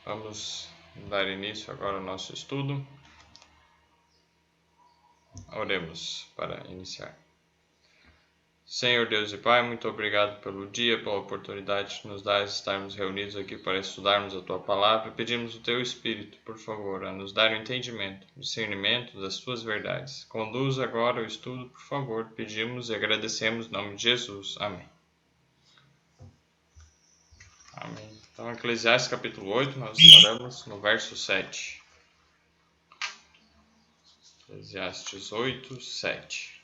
Vamos dar início agora ao nosso estudo. Oremos para iniciar. Senhor Deus e Pai, muito obrigado pelo dia, pela oportunidade que nos dá de estarmos reunidos aqui para estudarmos a Tua Palavra. Pedimos o Teu Espírito, por favor, a nos dar o entendimento, o discernimento das Tuas verdades. Conduz agora o estudo, por favor. Pedimos e agradecemos em nome de Jesus. Amém. Amém. Então, Eclesiastes capítulo 8, nós paramos no verso 7. Eclesiastes 8, 7.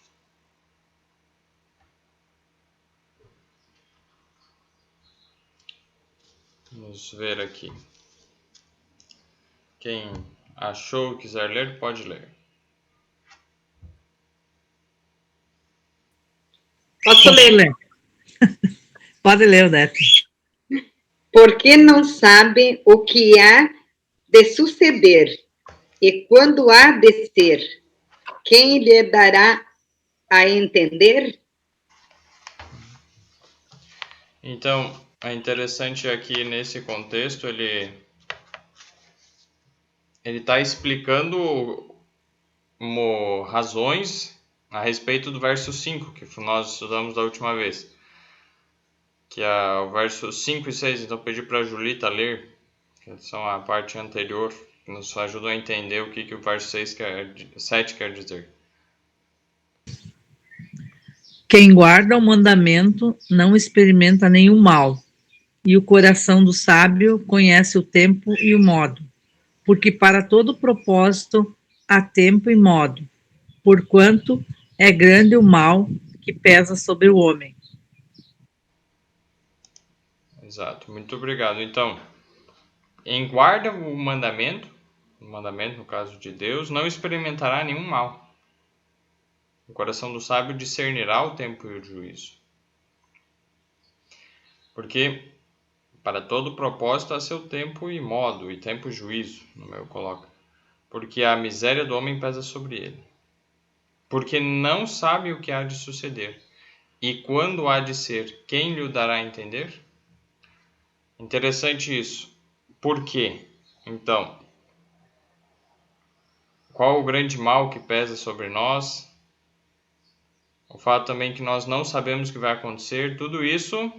Vamos ver aqui. Quem achou e quiser ler, pode ler. Posso ler? Pode ler, Odete. Porque não sabe o que há de suceder, e quando há de ser, quem lhe dará a entender? Então, é interessante aqui nesse contexto, ele está explicando razões a respeito do verso 5, que nós estudamos da última vez. Que é o verso 5 e 6, então pedi para a Julita ler, que são a parte anterior, que nos ajudam a entender o que o verso 7 quer dizer. Quem guarda o mandamento não experimenta nenhum mal, e o coração do sábio conhece o tempo e o modo, porque para todo propósito há tempo e modo, porquanto é grande o mal que pesa sobre o homem. Exato, muito obrigado. Então, quem guarda o mandamento no caso de Deus, não experimentará nenhum mal. O coração do sábio discernirá o tempo e o juízo. Porque para todo propósito há seu tempo e modo, e tempo e juízo, no meu coloca. Porque a miséria do homem pesa sobre ele. Porque não sabe o que há de suceder. E quando há de ser, quem lhe dará a entender? Interessante isso. Por quê? Então, qual o grande mal que pesa sobre nós? O fato também que nós não sabemos o que vai acontecer, tudo isso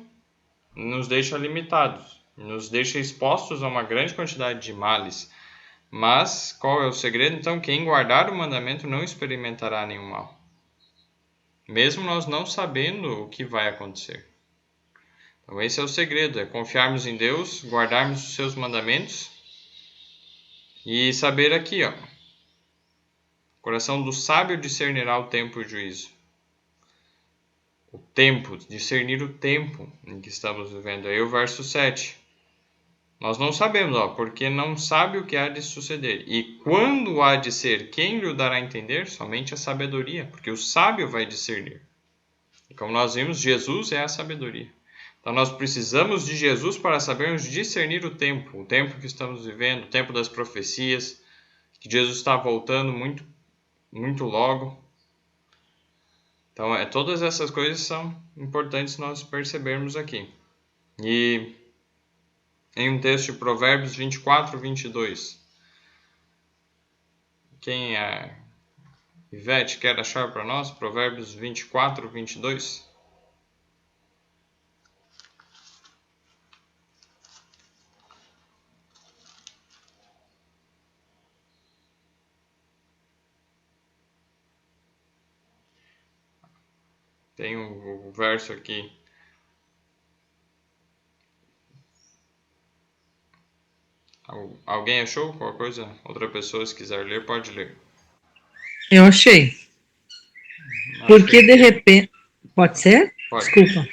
nos deixa limitados, nos deixa expostos a uma grande quantidade de males. Mas qual é o segredo? Então, quem guardar o mandamento não experimentará nenhum mal, mesmo nós não sabendo o que vai acontecer. Então, esse é o segredo, é confiarmos em Deus, guardarmos os seus mandamentos e saber aqui, o coração do sábio discernirá o tempo e o juízo. O tempo, discernir o tempo em que estamos vivendo. Aí o verso 7. Nós não sabemos, porque não sabe o que há de suceder. E quando há de ser, quem lhe dará a entender? Somente a sabedoria, porque o sábio vai discernir. E como nós vimos, Jesus é a sabedoria. Então nós precisamos de Jesus para sabermos discernir o tempo que estamos vivendo, o tempo das profecias, que Jesus está voltando muito, muito logo. Então, todas essas coisas são importantes nós percebermos aqui. E em um texto de Provérbios 24, 22. Quem é? Ivete, quer achar para nós? Provérbios 24, 22. Tem um verso aqui. Alguém achou qualquer coisa? Outra pessoa, se quiser ler, pode ler. Eu achei. Porque de repente... Pode ser? Pode. Desculpa.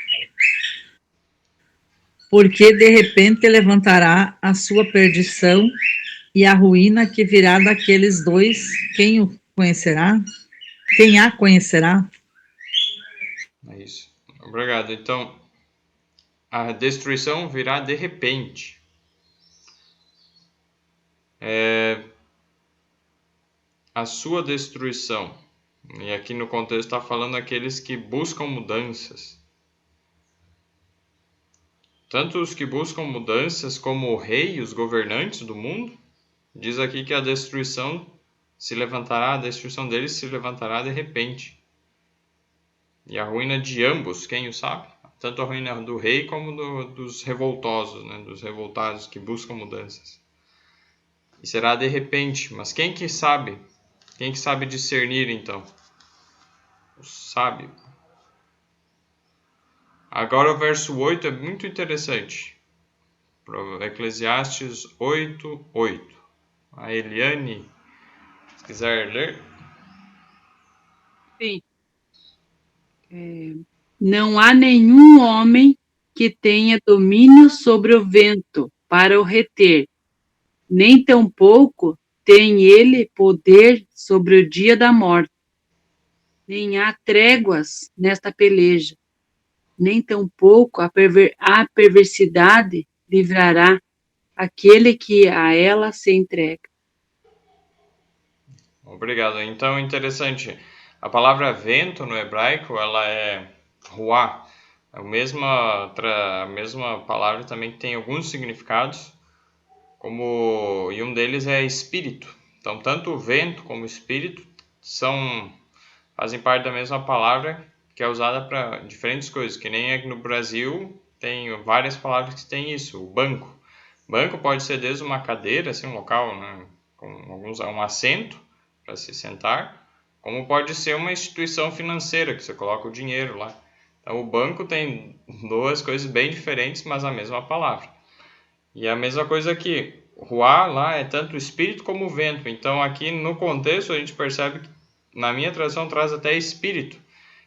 Porque de repente levantará a sua perdição e a ruína que virá daqueles dois. Quem o conhecerá? Quem a conhecerá? É isso. Obrigado. Então, a destruição virá de repente. A sua destruição. E aqui no contexto está falando aqueles que buscam mudanças. tanto os que buscam mudanças como o rei e os governantes do mundo. Diz aqui que a destruição deles se levantará de repente. E a ruína de ambos, quem o sabe? Tanto a ruína do rei como dos revoltosos, né? Dos revoltados que buscam mudanças. E será de repente, mas quem que sabe? Quem que sabe discernir então? O sábio. Agora o verso 8 é muito interessante. Eclesiastes 8:8. A Eliane, se quiser ler. Sim. Não há nenhum homem que tenha domínio sobre o vento para o reter, nem tampouco tem ele poder sobre o dia da morte. Nem há tréguas nesta peleja, nem tampouco a perversidade livrará aquele que a ela se entrega. Obrigado. Então, interessante. A palavra vento no hebraico, ela é ruá. A mesma palavra também tem alguns significados, e um deles é espírito. Então, tanto o vento como o espírito fazem parte da mesma palavra, que é usada para diferentes coisas, que nem aqui no Brasil tem várias palavras que têm isso. O banco. Banco pode ser desde uma cadeira, assim, um local, né, com um assento para se sentar, como pode ser uma instituição financeira, que você coloca o dinheiro lá. Então, o banco tem duas coisas bem diferentes, mas a mesma palavra. E a mesma coisa aqui, ruá lá é tanto o espírito como o vento. Então, aqui no contexto, a gente percebe que, na minha tradução, traz até espírito,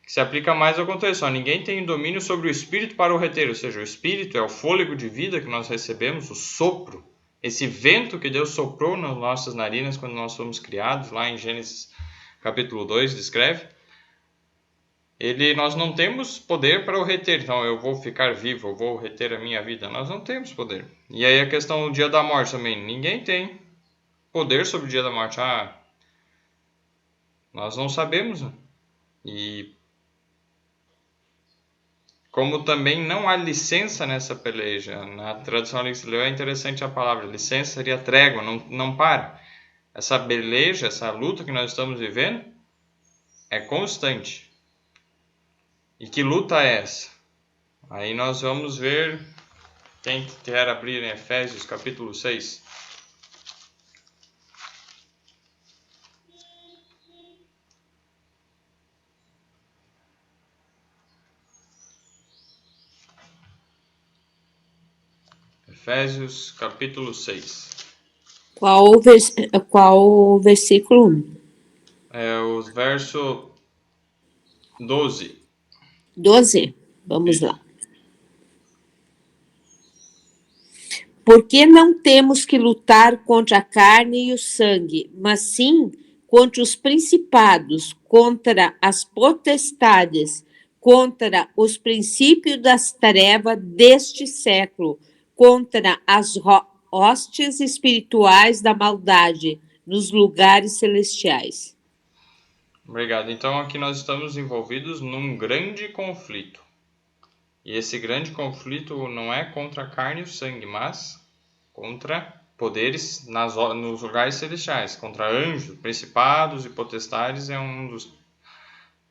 que se aplica mais ao contexto. Ninguém tem domínio sobre o espírito para o reter, ou seja, o espírito é o fôlego de vida que nós recebemos, o sopro, esse vento que Deus soprou nas nossas narinas quando nós fomos criados, lá em Gênesis capítulo 2 descreve. Nós não temos poder para o reter, então eu vou ficar vivo, eu vou reter a minha vida. Nós não temos poder. E aí a questão do dia da morte também, ninguém tem poder sobre o dia da morte. Nós não sabemos. E como também não há licença nessa peleja, na tradução ali que se leu é interessante a palavra, licença seria trégua, não para. Essa peleja, essa luta que nós estamos vivendo é constante. E que luta é essa? Aí nós vamos ver, quem quer abrir em Efésios capítulo 6. Efésios capítulo 6. Qual versículo? É o verso 12. 12. Vamos lá. Porque não temos que lutar contra a carne e o sangue, mas sim contra os principados, contra as potestades, contra os princípios das trevas deste século, contra as hostes espirituais da maldade nos lugares celestiais. Obrigado. Então aqui nós estamos envolvidos num grande conflito. E esse grande conflito não é contra a carne e o sangue, mas contra poderes nos lugares celestiais, contra anjos, principados e potestades é um dos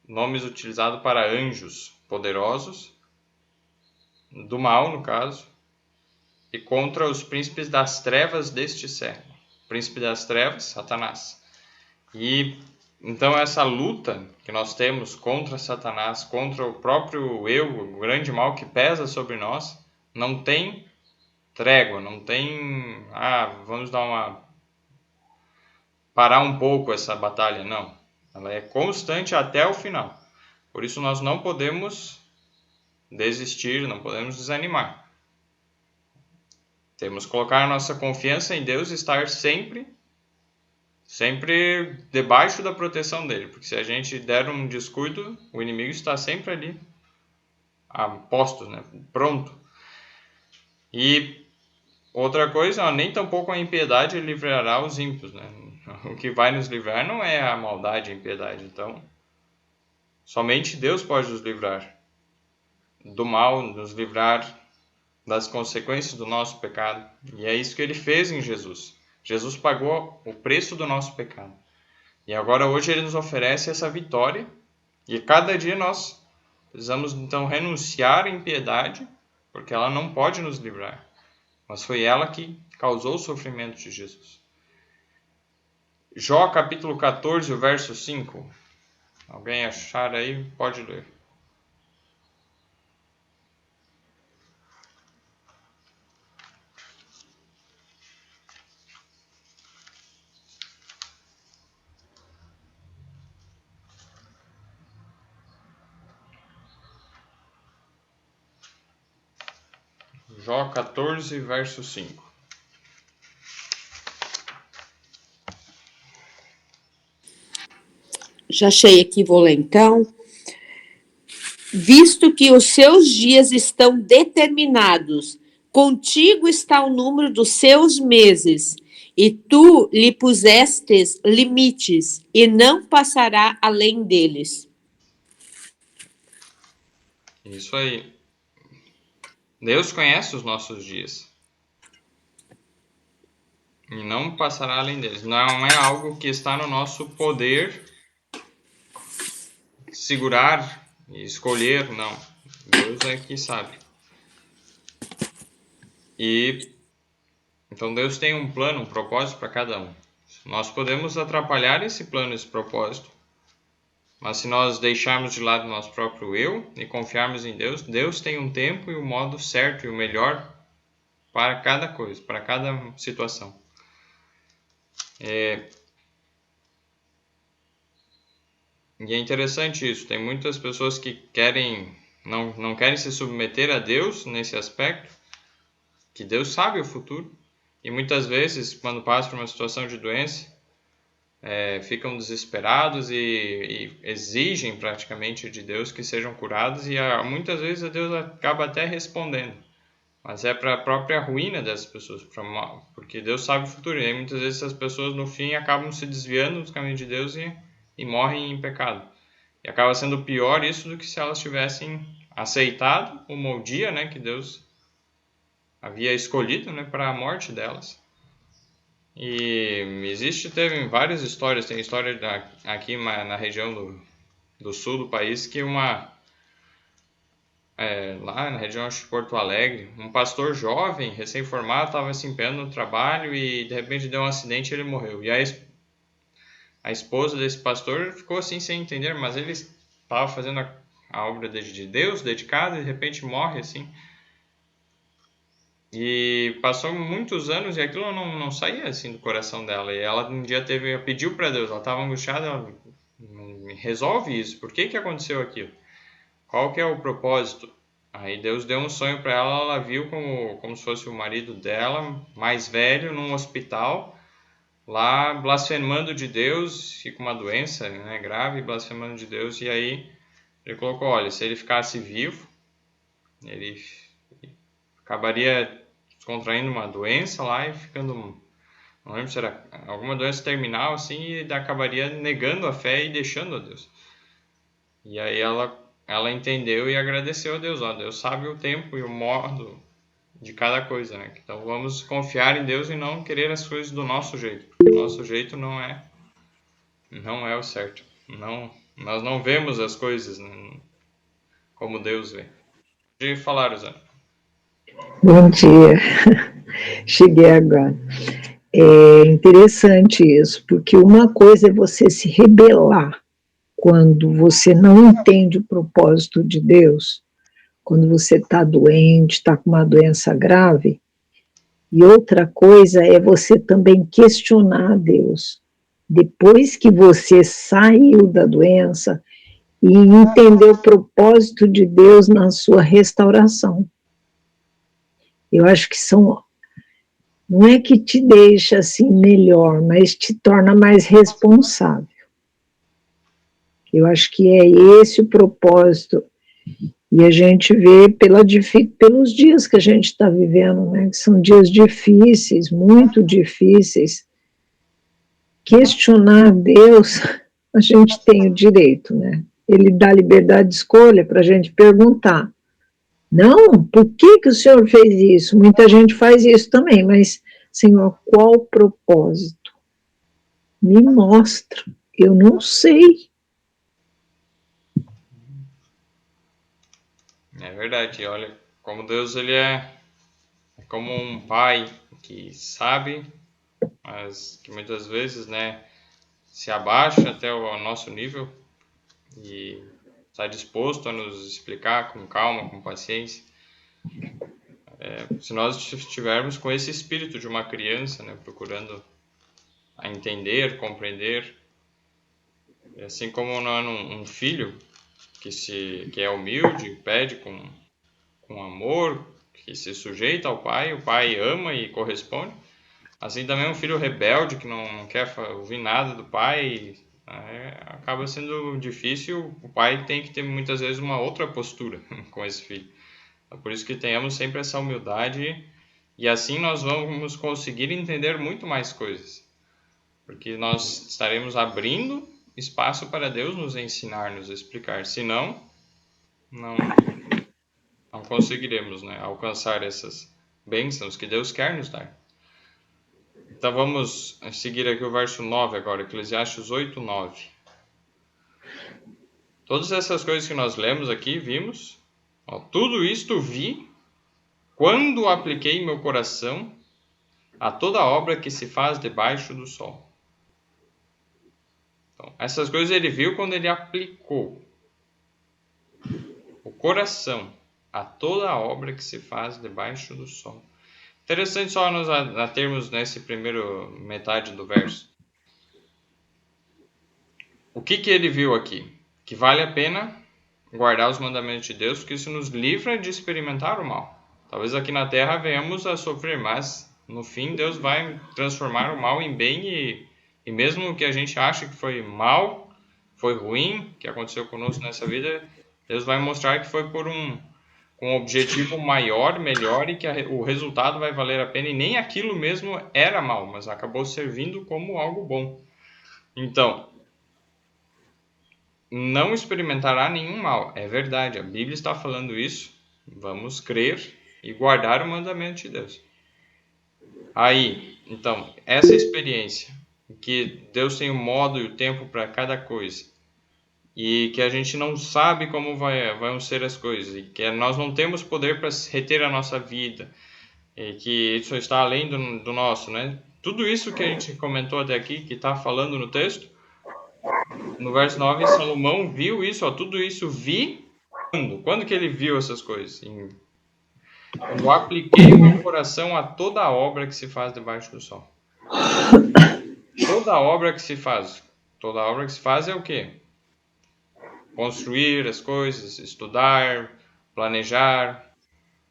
nomes utilizados para anjos poderosos, do mal no caso, e contra os príncipes das trevas deste século. Príncipe das trevas, Satanás. E então essa luta que nós temos contra Satanás, contra o próprio eu, o grande mal que pesa sobre nós, não tem trégua, não tem, vamos parar um pouco essa batalha, não. Ela é constante até o final. Por isso nós não podemos desistir, não podemos desanimar. Temos que colocar a nossa confiança em Deus e estar sempre debaixo da proteção dele, porque se a gente der um descuido, o inimigo está sempre ali, a postos, né? Pronto. E outra coisa, nem tampouco a impiedade livrará os ímpios, né? O que vai nos livrar não é a maldade e a impiedade, então somente Deus pode nos livrar do mal, nos livrar das consequências do nosso pecado. E é isso que ele fez em Jesus. Jesus pagou o preço do nosso pecado. E agora hoje ele nos oferece essa vitória. E cada dia nós precisamos então renunciar à impiedade, porque ela não pode nos livrar. Mas foi ela que causou o sofrimento de Jesus. Jó capítulo 14, o verso 5. Alguém achar aí, pode ler. Jó 14, verso 5. Já achei aqui, vou ler então. Visto que os seus dias estão determinados, contigo está o número dos seus meses, e tu lhe pusestes limites, e não passará além deles. Isso aí. Deus conhece os nossos dias. E não passará além deles. Não é algo que está no nosso poder segurar e escolher, não. Deus é que sabe. E então Deus tem um plano, um propósito para cada um. Nós podemos atrapalhar esse plano, esse propósito, mas se nós deixarmos de lado o nosso próprio eu e confiarmos em Deus, Deus tem um tempo e um modo certo e o melhor para cada coisa, para cada situação. E é interessante isso. Tem muitas pessoas que não querem se submeter a Deus nesse aspecto, que Deus sabe o futuro. E muitas vezes, quando passam por uma situação de doença, ficam desesperados e exigem praticamente de Deus que sejam curados. E muitas vezes Deus acaba até respondendo. Mas é para a própria ruína dessas pessoas, porque Deus sabe o futuro. E aí, muitas vezes essas pessoas no fim acabam se desviando dos caminhos de Deus e morrem em pecado. E acaba sendo pior isso do que se elas tivessem aceitado o dia, né, que Deus havia escolhido, né, para a morte delas. E teve várias histórias. Tem história aqui na região do sul do país que lá na região de Porto Alegre, um pastor jovem, recém-formado, estava se empenhando no trabalho e de repente deu um acidente e ele morreu. E a esposa desse pastor ficou assim sem entender, mas ele estava fazendo a obra de Deus, dedicada, e de repente morre assim. E passou muitos anos e aquilo não saía assim do coração dela. E ela um dia pediu para Deus, ela estava angustiada, ela resolve isso, por que aconteceu aquilo? Qual que é o propósito? Aí Deus deu um sonho para ela, ela viu como se fosse o marido dela, mais velho, num hospital, lá blasfemando de Deus, e com uma doença, né, grave, blasfemando de Deus. E aí ele colocou, olha, se ele ficasse vivo, ele acabaria contraindo uma doença lá e ficando, não lembro se era alguma doença terminal assim, e acabaria negando a fé e deixando a Deus. E aí ela entendeu e agradeceu a Deus. Deus sabe o tempo e o modo de cada coisa, né? Então vamos confiar em Deus e não querer as coisas do nosso jeito, porque o nosso jeito não é o certo. Nós não vemos as coisas, né, como Deus vê. Pode falar, Rosana. Bom dia, cheguei agora. É interessante isso, porque uma coisa é você se rebelar quando você não entende o propósito de Deus, quando você está doente, está com uma doença grave, e outra coisa é você também questionar a Deus, depois que você saiu da doença e entender o propósito de Deus na sua restauração. Eu acho que não é que te deixa assim melhor, mas te torna mais responsável. Eu acho que é esse o propósito, e a gente vê pelos dias que a gente está vivendo, né, que são dias difíceis, muito difíceis. Questionar Deus, a gente tem o direito, né? Ele dá liberdade de escolha para a gente perguntar, Não, por que que o Senhor fez isso? Muita gente faz isso também, mas, Senhor, qual o propósito? Me mostra, eu não sei. É verdade. E olha, como Deus ele é como um pai que sabe, mas que muitas vezes, né, se abaixa até o nosso nível e está disposto a nos explicar com calma, com paciência. Se nós estivermos com esse espírito de uma criança, né, procurando a entender, compreender, assim como um filho que é humilde, pede com amor, que se sujeita ao pai, o pai ama e corresponde. Assim também um filho rebelde que não quer ouvir nada do pai, acaba sendo difícil. O pai tem que ter muitas vezes uma outra postura com esse filho. É por isso que tenhamos sempre essa humildade e assim nós vamos conseguir entender muito mais coisas, porque nós estaremos abrindo espaço para Deus nos ensinar, nos explicar. Senão, não conseguiremos, né, alcançar essas bênçãos que Deus quer nos dar. Então vamos seguir aqui o verso 9 agora, Eclesiastes 8, 9. Todas essas coisas que nós lemos aqui, vimos, tudo isto vi quando apliquei meu coração a toda obra que se faz debaixo do sol. Então, essas coisas ele viu quando ele aplicou o coração a toda a obra que se faz debaixo do sol. Interessante só nós atermos nesse primeiro metade do verso. O que ele viu aqui? Que vale a pena guardar os mandamentos de Deus, porque isso nos livra de experimentar o mal. Talvez aqui na terra venhamos a sofrer, mas no fim Deus vai transformar o mal em bem e mesmo o que a gente acha que foi mal, foi ruim, que aconteceu conosco nessa vida, Deus vai mostrar que foi por um objetivo maior, melhor e que o resultado vai valer a pena e nem aquilo mesmo era mal, mas acabou servindo como algo bom. Então, não experimentará nenhum mal. É verdade, a Bíblia está falando isso. Vamos crer e guardar o mandamento de Deus. Aí, então, essa experiência, que Deus tem o modo e o tempo para cada coisa, e que a gente não sabe como vão ser as coisas, e que nós não temos poder para reter a nossa vida, e que isso está além do nosso, né? Tudo isso que a gente comentou até aqui, que está falando no texto, no verso 9, Salomão viu isso, tudo isso vi quando? Quando que ele viu essas coisas? Eu apliquei o meu coração a toda a obra que se faz debaixo do sol. Toda obra que se faz. Toda obra que se faz é o quê? Construir as coisas, estudar, planejar,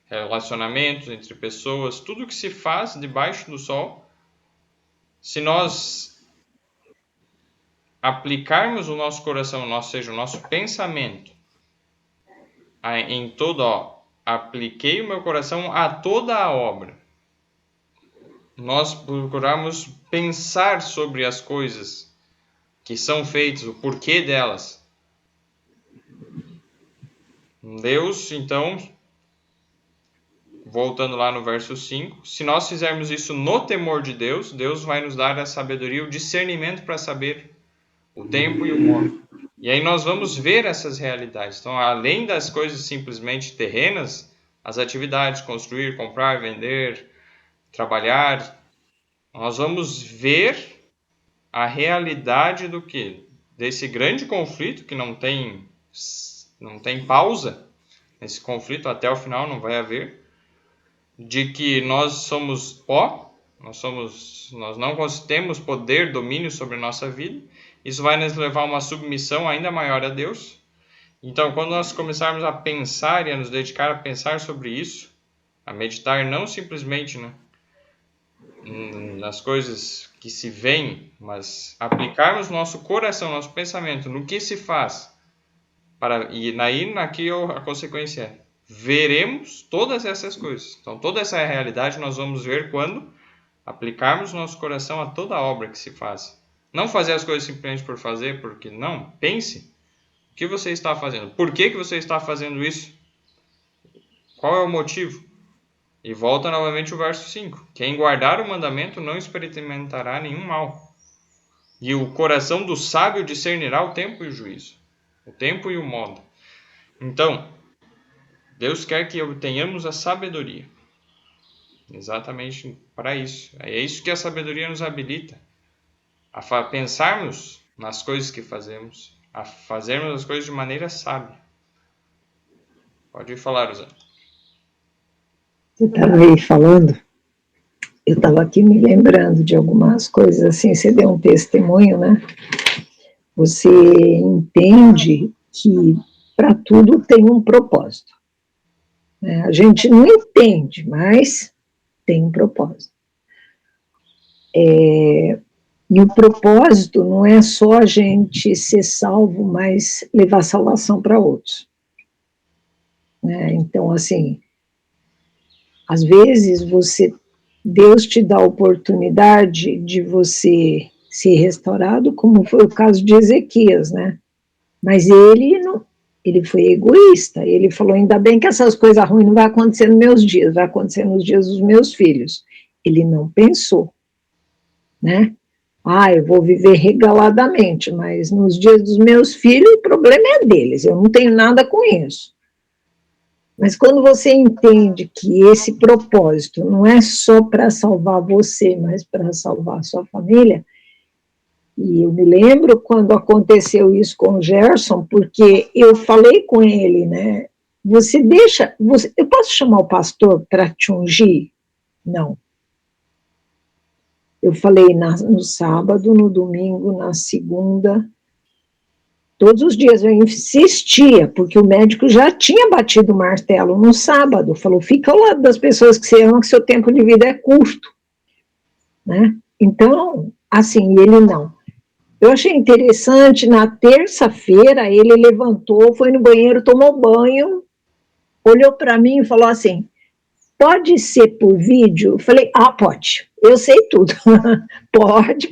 relacionamentos entre pessoas, tudo que se faz debaixo do sol. Se nós aplicarmos o nosso coração, ou seja, o nosso pensamento em todo, apliquei o meu coração a toda a obra. Nós procuramos pensar sobre as coisas que são feitas, o porquê delas. Deus, então, voltando lá no verso 5, se nós fizermos isso no temor de Deus, Deus vai nos dar a sabedoria, o discernimento para saber o tempo e o modo. E aí nós vamos ver essas realidades. Então, além das coisas simplesmente terrenas, as atividades, construir, comprar, vender, trabalhar, nós vamos ver a realidade do que? Desse grande conflito que não tem pausa. Esse conflito até o final não vai haver. De que nós somos pó, nós não temos poder, domínio sobre a nossa vida. Isso vai nos levar a uma submissão ainda maior a Deus. Então, quando nós começarmos a pensar e a nos dedicar a pensar sobre isso, a meditar não simplesmente nas coisas que se veem, mas aplicarmos nosso coração, nosso pensamento no que se faz, e aqui a consequência é, veremos todas essas coisas. Então, toda essa realidade nós vamos ver quando aplicarmos nosso coração a toda a obra que se faz. Não fazer as coisas simplesmente por fazer, porque não. Pense o que você está fazendo. Por que você está fazendo isso? Qual é o motivo? E volta novamente o verso 5. Quem guardar o mandamento não experimentará nenhum mal. E o coração do sábio discernirá o tempo e o juízo. O tempo e o modo. Então, Deus quer que obtenhamos a sabedoria. Exatamente para isso. É isso que a sabedoria nos habilita. A pensarmos nas coisas que fazemos. A fazermos as coisas de maneira sábia. Pode falar, Rosana. Você estava aí falando, eu estava aqui me lembrando de algumas coisas, assim, você deu um testemunho, né? Você entende que para tudo tem um propósito. Né? A gente não entende, mas tem um propósito. E o propósito não é só a gente ser salvo, mas levar salvação para outros. Né? Então, assim, às vezes Deus te dá a oportunidade de você ser restaurado, como foi o caso de Ezequias, né? Mas ele foi egoísta. Ele falou: ainda bem que essas coisas ruins não vão acontecer nos meus dias, vai acontecer nos dias dos meus filhos. Ele não pensou, né? Eu vou viver regaladamente, mas nos dias dos meus filhos o problema é deles, eu não tenho nada com isso. Mas quando você entende que esse propósito não é só para salvar você, mas para salvar a sua família, e eu me lembro quando aconteceu isso com o Gerson, porque eu falei com ele, né? Eu posso chamar o pastor para te ungir? Não. Eu falei no sábado, no domingo, na segunda, todos os dias eu insistia, porque o médico já tinha batido o martelo no sábado, falou: fica ao lado das pessoas que você ama, que seu tempo de vida é curto, né? Então, assim, ele não. Eu achei interessante, na terça-feira, ele levantou, foi no banheiro, tomou banho, olhou para mim e falou assim: pode ser por vídeo? Eu falei: pode, eu sei tudo.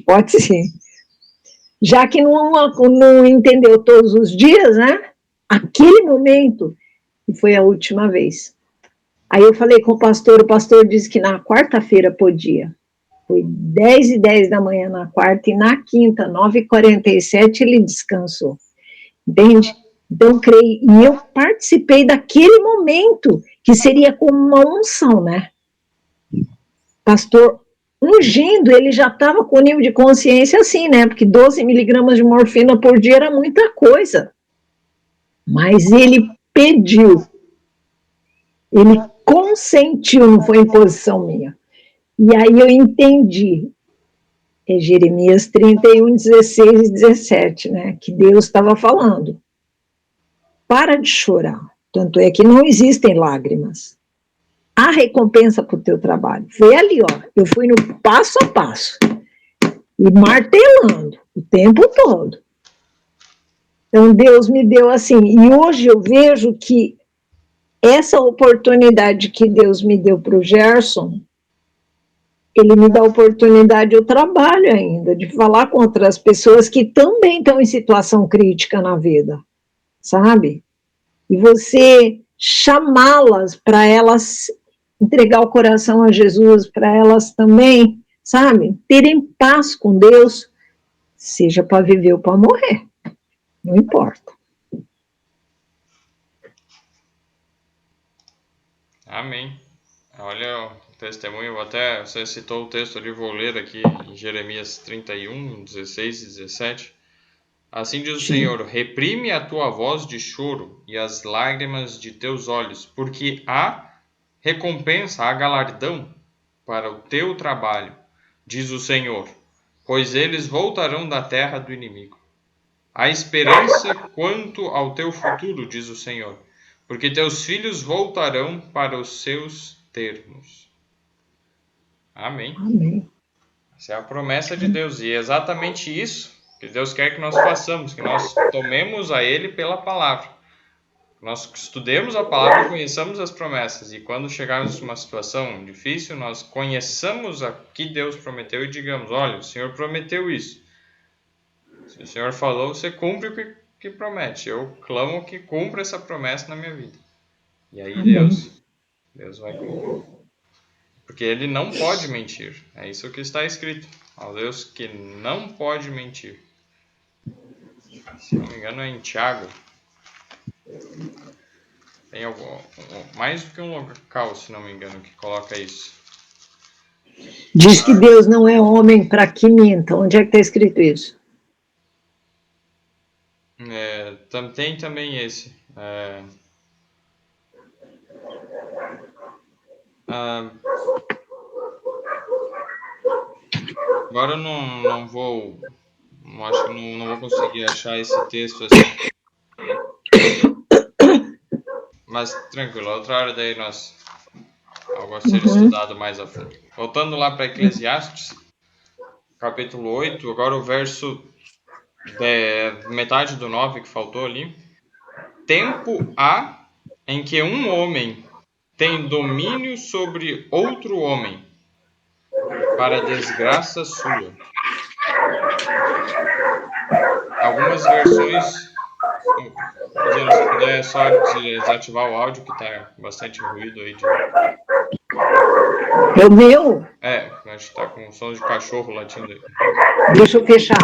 Pode sim. Já que não entendeu todos os dias, né? Aquele momento, e foi a última vez. Aí eu falei com o pastor disse que na quarta-feira podia. Foi 10h10 da manhã na quarta, e na quinta, 9h47, ele descansou. Entende? Então, creio, e eu participei daquele momento, que seria como uma unção, né? Pastor ungindo, ele já estava com nível de consciência assim, né? Porque 12 miligramas de morfina por dia era muita coisa. Mas ele pediu, ele consentiu, não foi imposição minha. E aí eu entendi, Jeremias 31, 16 e 17, né? Que Deus estava falando. Para de chorar, tanto é que não existem lágrimas. Há recompensa para o teu trabalho. Foi ali, eu fui no passo a passo, e martelando o tempo todo. Então Deus me deu assim, e hoje eu vejo que essa oportunidade que Deus me deu para o Gerson, ele me dá a oportunidade, eu trabalho ainda, de falar com outras pessoas que também estão em situação crítica na vida, sabe? E você chamá-las para elas entregar o coração a Jesus, para elas também, sabe, terem paz com Deus, seja para viver ou para morrer, não importa. Amém. Olha o testemunho, você citou o texto ali, vou ler aqui em Jeremias 31, 16 e 17. Assim diz o Senhor: reprime a tua voz de choro e as lágrimas de teus olhos, porque há recompensa, há galardão para o teu trabalho, diz o Senhor, pois eles voltarão da terra do inimigo. Há esperança quanto ao teu futuro, diz o Senhor, porque teus filhos voltarão para os seus termos. Amém. Amém. Essa é a promessa de Deus, e é exatamente isso que Deus quer que nós façamos, que nós tomemos a Ele pela palavra. Nós estudemos a palavra e conheçamos as promessas, e quando chegarmos numa situação difícil, nós conheçamos a que Deus prometeu e digamos: olha, o Senhor prometeu isso. Se o Senhor falou, você cumpre o que promete. Eu clamo que cumpra essa promessa na minha vida. E aí Amém. Deus Deus vai cumprir. Porque ele não pode mentir. É isso que está escrito. Ao Deus que não pode mentir. Se não me engano é em Tiago. Tem mais do que um local, se não me engano, que coloca isso. Diz que Deus não é homem para que minta. Onde é que está escrito isso? Tem também esse. Agora eu não vou. Acho que não vou conseguir achar esse texto assim. Mas tranquilo, outra hora daí algo a ser estudado mais a fundo. Voltando lá para Eclesiastes, capítulo 8, agora o verso metade do 9 que faltou ali. Tempo há em que um homem tem domínio sobre outro homem, para desgraça sua. Algumas versões, se puder só desativar o áudio, que está bastante ruído aí. É o meu? Acho que está com som de cachorro latindo aí. Deixa eu fechar.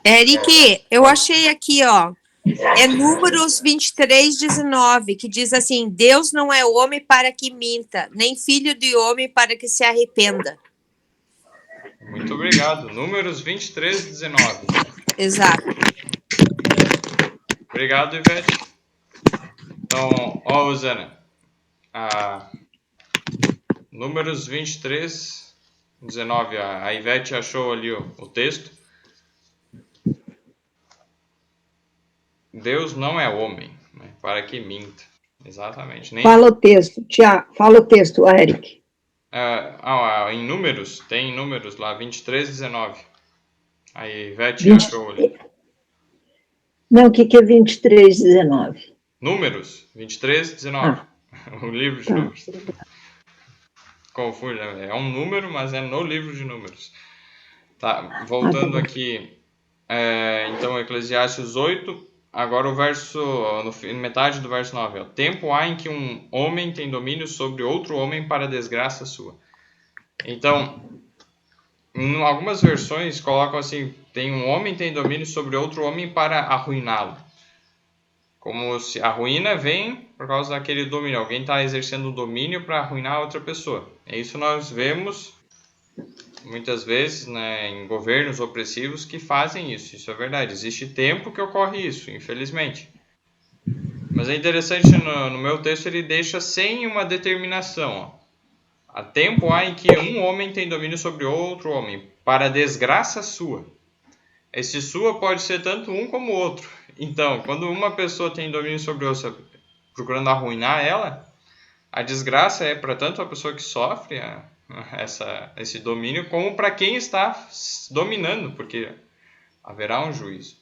Eric, eu achei aqui, ó. É Números 23:19, que diz assim: Deus não é homem para que minta, nem filho de homem para que se arrependa. Muito obrigado. Números 23:19. Exato. Obrigado, Ivete. Então, Rosana. Números 23:19. A Ivete achou ali o texto. Deus não é homem, né, para que minta. Exatamente. Fala o texto, Tiago. Fala o texto, Eric. Em Números, tem Números lá, 23:19. A Ivete achou ali. Não, o que é 23:19? Números, 23:19. O livro de Números. Confunde, né? É um número, mas é no livro de Números. Tá, voltando aqui. Então, Eclesiastes 8, agora o verso, metade do verso 9. Tempo há em que um homem tem domínio sobre outro homem para desgraça sua. Então, em algumas versões colocam assim, um homem tem domínio sobre outro homem para arruiná-lo. Como se a ruína vem por causa daquele domínio. Alguém está exercendo o domínio para arruinar outra pessoa. Isso nós vemos muitas vezes, né, em governos opressivos que fazem isso. Isso é verdade. Existe tempo que ocorre isso, infelizmente. Mas é interessante, no meu texto ele deixa sem uma determinação. Há tempo há em que um homem tem domínio sobre outro homem, para desgraça sua. Esse sua pode ser tanto um como o outro. Então, quando uma pessoa tem domínio sobre outra, procurando arruinar ela, a desgraça é para tanto a pessoa que sofre esse domínio, como para quem está dominando, porque haverá um juízo.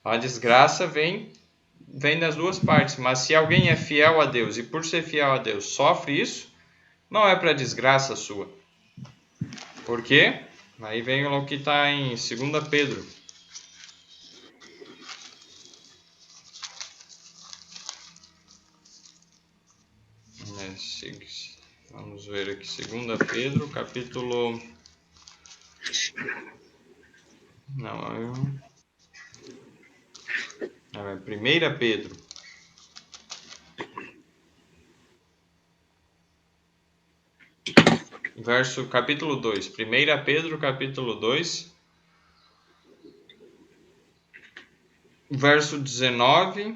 A desgraça vem das duas partes, mas se alguém é fiel a Deus e por ser fiel a Deus sofre isso, não é para desgraça sua. Por quê? Aí vem o que está em 2 Pedro. Vamos ver aqui, 2 Pedro, capítulo... Não, é 1 Pedro. Capítulo 2. 1 Pedro, capítulo 2. Verso 19,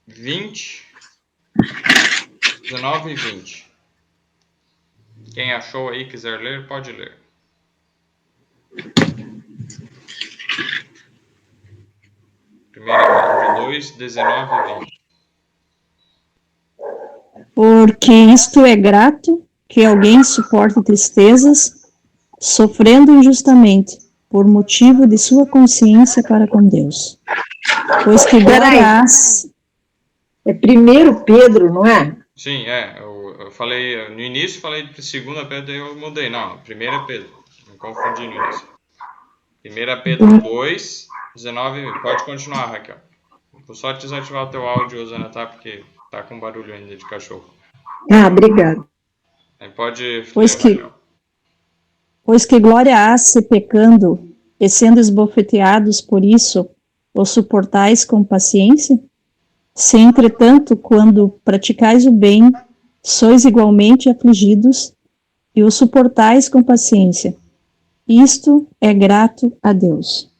20. 19 e 20. Quem achou aí quiser ler, pode ler. Pedro 2, 19 e 20. Porque isto é grato, que alguém suporte tristezas, sofrendo injustamente, por motivo de sua consciência para com Deus. Pois que darás... É 1 Pedro, não é? Sim, eu falei, no início falei de 2 Pedro, daí eu mudei. Não, 1 Pedro. Me confundi no início. 1 Pedro 2, 19 e 20. Pode continuar, Raquel. Vou só desativar o teu áudio, Osana, tá? Porque tá com barulho ainda de cachorro. Ah, obrigada. Aí pode ler, Pois que, Raquel. pois que glória há se pecando, e sendo esbofeteados por isso, os suportais com paciência? Se, entretanto, quando praticais o bem, sois igualmente afligidos, e o suportais com paciência. Isto é grato a Deus.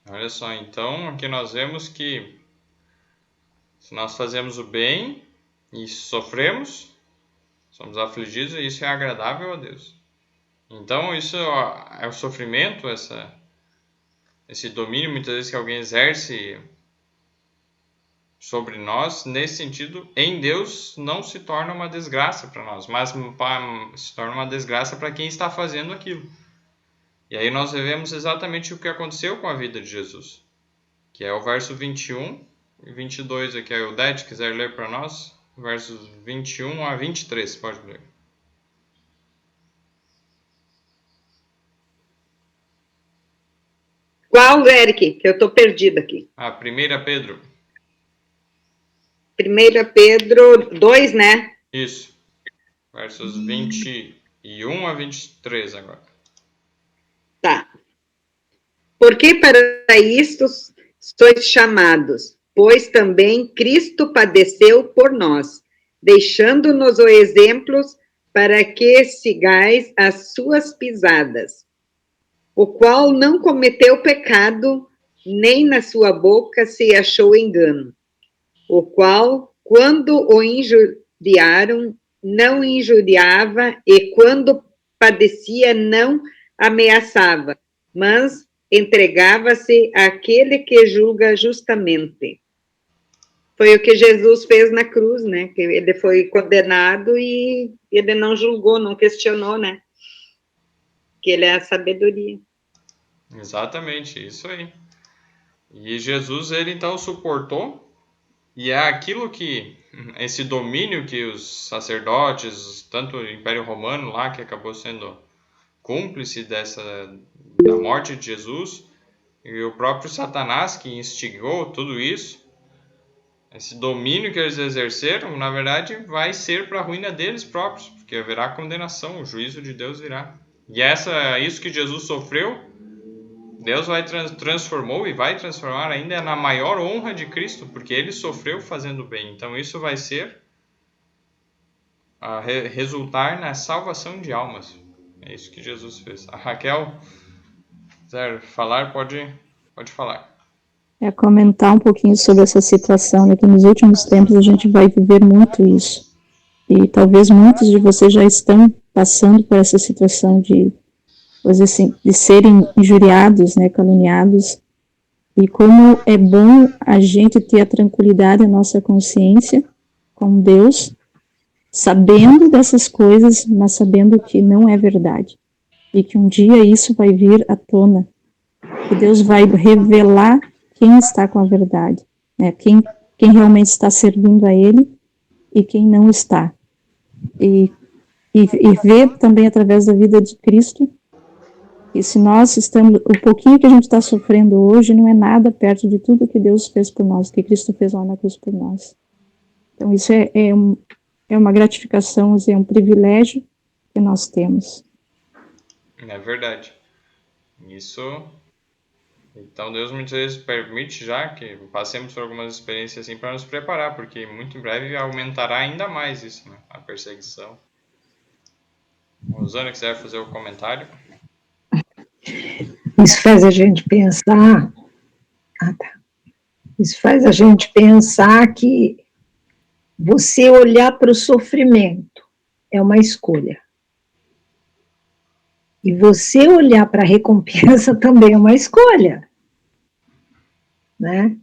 Olha só, então aqui nós vemos que se nós fazemos o bem e sofremos, somos afligidos, e isso é agradável a Deus. Então isso é o sofrimento, esse domínio muitas vezes que alguém exerce sobre nós, nesse sentido, em Deus não se torna uma desgraça para nós, mas se torna uma desgraça para quem está fazendo aquilo. E aí nós vemos exatamente o que aconteceu com a vida de Jesus, que é o verso 21 e 22 aqui. Aí o Dete quiser ler para nós, versos 21 a 23, pode ler. Qual, Eric? Que eu estou perdida aqui. 1 Pedro. 1 Pedro 2, né? Isso. Versos 21 a 23 agora. Tá. Porque para isto sois chamados, pois também Cristo padeceu por nós, deixando-nos o exemplo para que sigais as suas pisadas, o qual não cometeu pecado, nem na sua boca se achou engano, o qual, quando o injuriaram, não injuriava, e quando padecia, não ameaçava, mas entregava-se àquele que julga justamente. Foi o que Jesus fez na cruz, né? Que ele foi condenado e ele não julgou, não questionou, né? Que ele é a sabedoria. Exatamente, isso aí. E Jesus, ele então suportou, e é aquilo que, esse domínio que os sacerdotes, tanto o Império Romano lá, que acabou sendo cúmplice da morte de Jesus, e o próprio Satanás que instigou tudo isso, esse domínio que eles exerceram, na verdade, vai ser para a ruína deles próprios, porque haverá condenação, o juízo de Deus virá. E isso que Jesus sofreu, Deus transformou e vai transformar ainda na maior honra de Cristo, porque ele sofreu fazendo bem. Então isso vai ser resultar na salvação de almas. É isso que Jesus fez. A Raquel, quiser falar, pode falar. É comentar um pouquinho sobre essa situação, né, que nos últimos tempos a gente vai viver muito isso. E talvez muitos de vocês já estão passando por essa situação de serem injuriados, né, caluniados. E como é bom a gente ter a tranquilidade na nossa consciência com Deus, sabendo dessas coisas, mas sabendo que não é verdade. E que um dia isso vai vir à tona. Que Deus vai revelar quem está com a verdade, né? Quem realmente está servindo a Ele e quem não está. E ver também através da vida de Cristo, que se nós estamos, o pouquinho que a gente está sofrendo hoje não é nada perto de tudo que Deus fez por nós, que Cristo fez lá na cruz por nós. Então isso é uma gratificação, é um privilégio que nós temos. É verdade. Isso. Então Deus muitas vezes permite já que passemos por algumas experiências assim para nos preparar, porque muito em breve aumentará ainda mais isso, né? A perseguição. Rosana, quiser fazer o comentário? Isso faz a gente pensar. Isso faz a gente pensar que você olhar para o sofrimento é uma escolha. E você olhar para a recompensa também é uma escolha, né?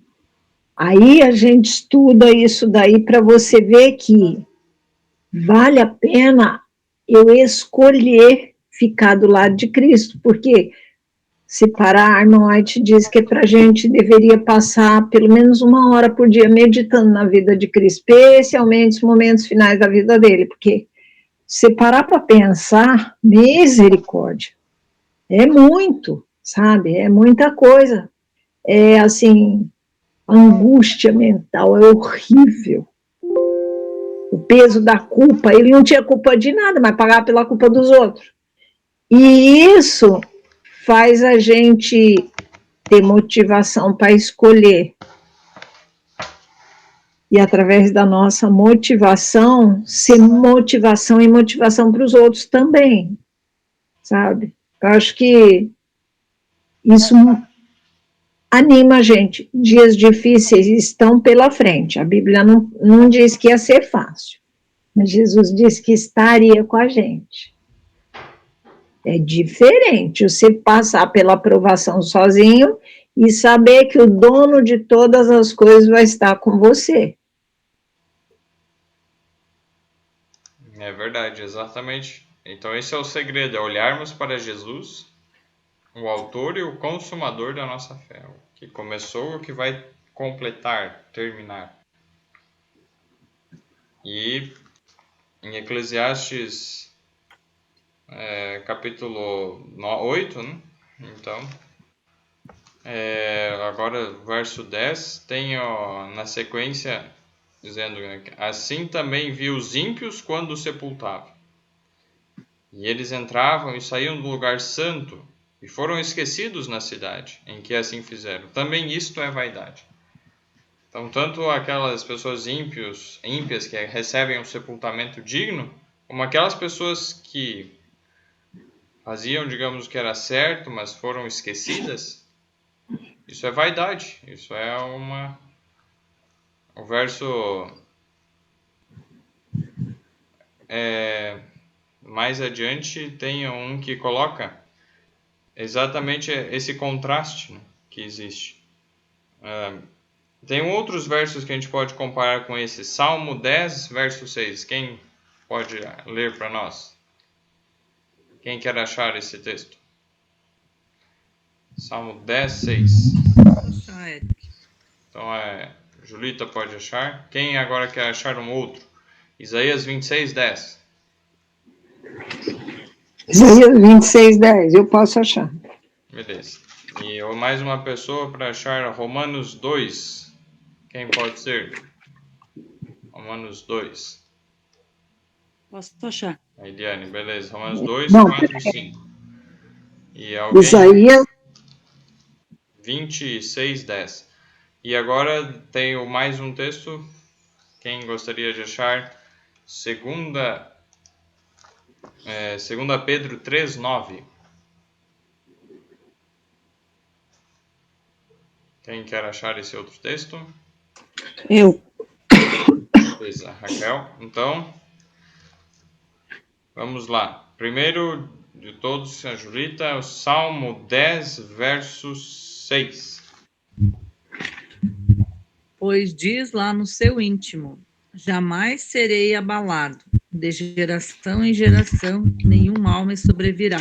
Aí a gente estuda isso daí para você ver que vale a pena eu escolher ficar do lado de Cristo, porque se parar, Arnold diz que para a gente deveria passar pelo menos 1 hora por dia meditando na vida de Cristo, especialmente os momentos finais da vida dele, porque se parar para pensar, misericórdia, é muito, sabe? É muita coisa. É assim, A angústia mental é horrível. O peso da culpa, ele não tinha culpa de nada, mas pagava pela culpa dos outros. E isso faz a gente ter motivação para escolher. E através da nossa motivação, ser motivação e motivação para os outros também, sabe? Eu acho que isso anima a gente. Dias difíceis estão pela frente. A Bíblia não diz que ia ser fácil, mas Jesus disse que estaria com a gente. É diferente você passar pela aprovação sozinho e saber que o dono de todas as coisas vai estar com você. É verdade, exatamente. Então esse é o segredo, é olharmos para Jesus, o autor e o consumador da nossa fé, o que começou e o que vai completar, terminar. E em Eclesiastes capítulo 8, né? Então, agora verso 10, tem na sequência dizendo: assim também vi os ímpios quando os sepultava. E eles entravam e saíam do lugar santo, e foram esquecidos na cidade, em que assim fizeram. Também isto é vaidade. Então, tanto aquelas pessoas ímpias que recebem um sepultamento digno, como aquelas pessoas que faziam, digamos, o que era certo, mas foram esquecidas, isso é vaidade. Isso é o verso mais adiante tem um que coloca exatamente esse contraste, né, que existe. Tem outros versos que a gente pode comparar com esse. Salmo 10, verso 6. Quem pode ler para nós? Quem quer achar esse texto? Salmo 10, 6. Então, Julita pode achar. Quem agora quer achar um outro? Isaías 26, 10. Isaías 26, 10, eu posso achar. Beleza. E mais uma pessoa para achar Romanos 2. Quem pode ser? Romanos 2. Posso achar. A Eliane, beleza. Romanos 2, Não, 4 e 5. E alguém? Isaías 26, 10. E agora tenho mais um texto. Quem gostaria de achar? 2 Pedro 3, 9. Quem quer achar esse outro texto? Eu. Beleza, Raquel. Então, vamos lá. Primeiro de todos, a Julita, o Salmo 10, verso 6. Pois diz lá no seu íntimo: jamais serei abalado, de geração em geração nenhum mal me sobrevirá.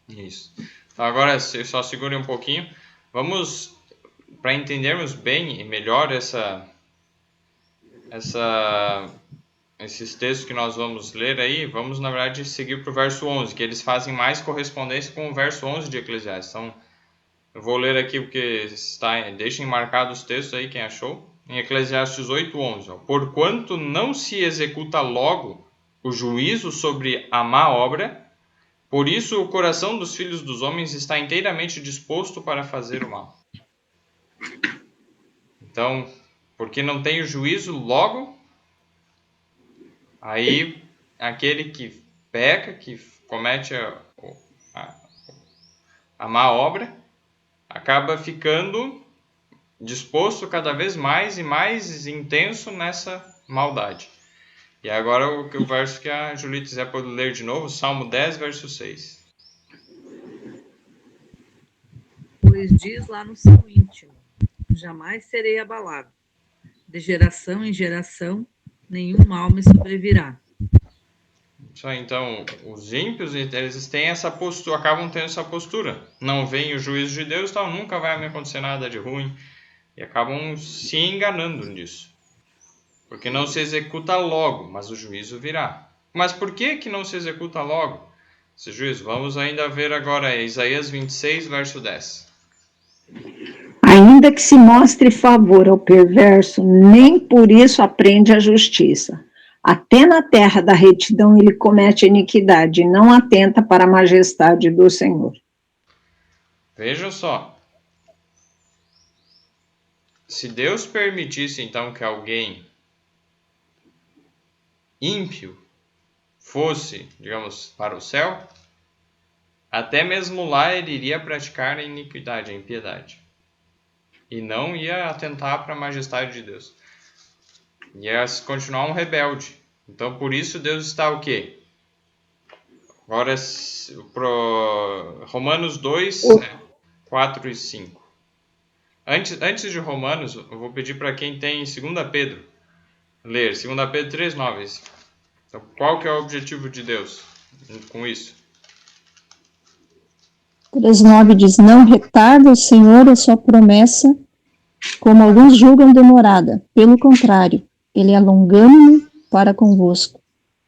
Isso. Então, agora, só segure um pouquinho. Vamos, para entendermos bem e melhor esses textos que nós vamos ler aí, vamos, na verdade, seguir para o verso 11, que eles fazem mais correspondência com o verso 11 de Eclesiastes. Então, eu vou ler aqui o que está, deixem marcados os textos aí, quem achou. Em Eclesiastes 8, 11. Porquanto não se executa logo o juízo sobre a má obra, por isso o coração dos filhos dos homens está inteiramente disposto para fazer o mal. Então, porque não tem o juízo logo, aí aquele que peca, que comete a má obra, acaba ficando disposto cada vez mais e mais intenso nessa maldade. E agora o verso que a Julita quiser pode ler de novo, Salmo 10, verso 6. Pois diz lá no seu íntimo: jamais serei abalado, de geração em geração nenhum mal me sobrevirá. Isso aí, então, os ímpios, eles têm essa postura, acabam tendo essa postura. Não vem o juízo de Deus, então nunca vai me acontecer nada de ruim. E acabam se enganando nisso. Porque não se executa logo, mas o juízo virá. Mas por que não se executa logo esse juízo? Vamos ainda ver agora Isaías 26, verso 10. Ainda que se mostre favor ao perverso, nem por isso aprende a justiça. Até na terra da retidão ele comete iniquidade e não atenta para a majestade do Senhor. Veja só. Se Deus permitisse, então, que alguém ímpio fosse, digamos, para o céu, até mesmo lá ele iria praticar a iniquidade, a impiedade. E não ia atentar para a majestade de Deus. Ia continuar um rebelde. Então, por isso, Deus está o quê? Agora, Romanos 2, 4 e 5. Antes de Romanos, eu vou pedir para quem tem 2 Pedro ler. 2 Pedro 3, 9. Então, qual que é o objetivo de Deus com isso? 3:9 diz, não retarda o Senhor a sua promessa, como alguns julgam demorada. Pelo contrário, ele é longânimo para convosco,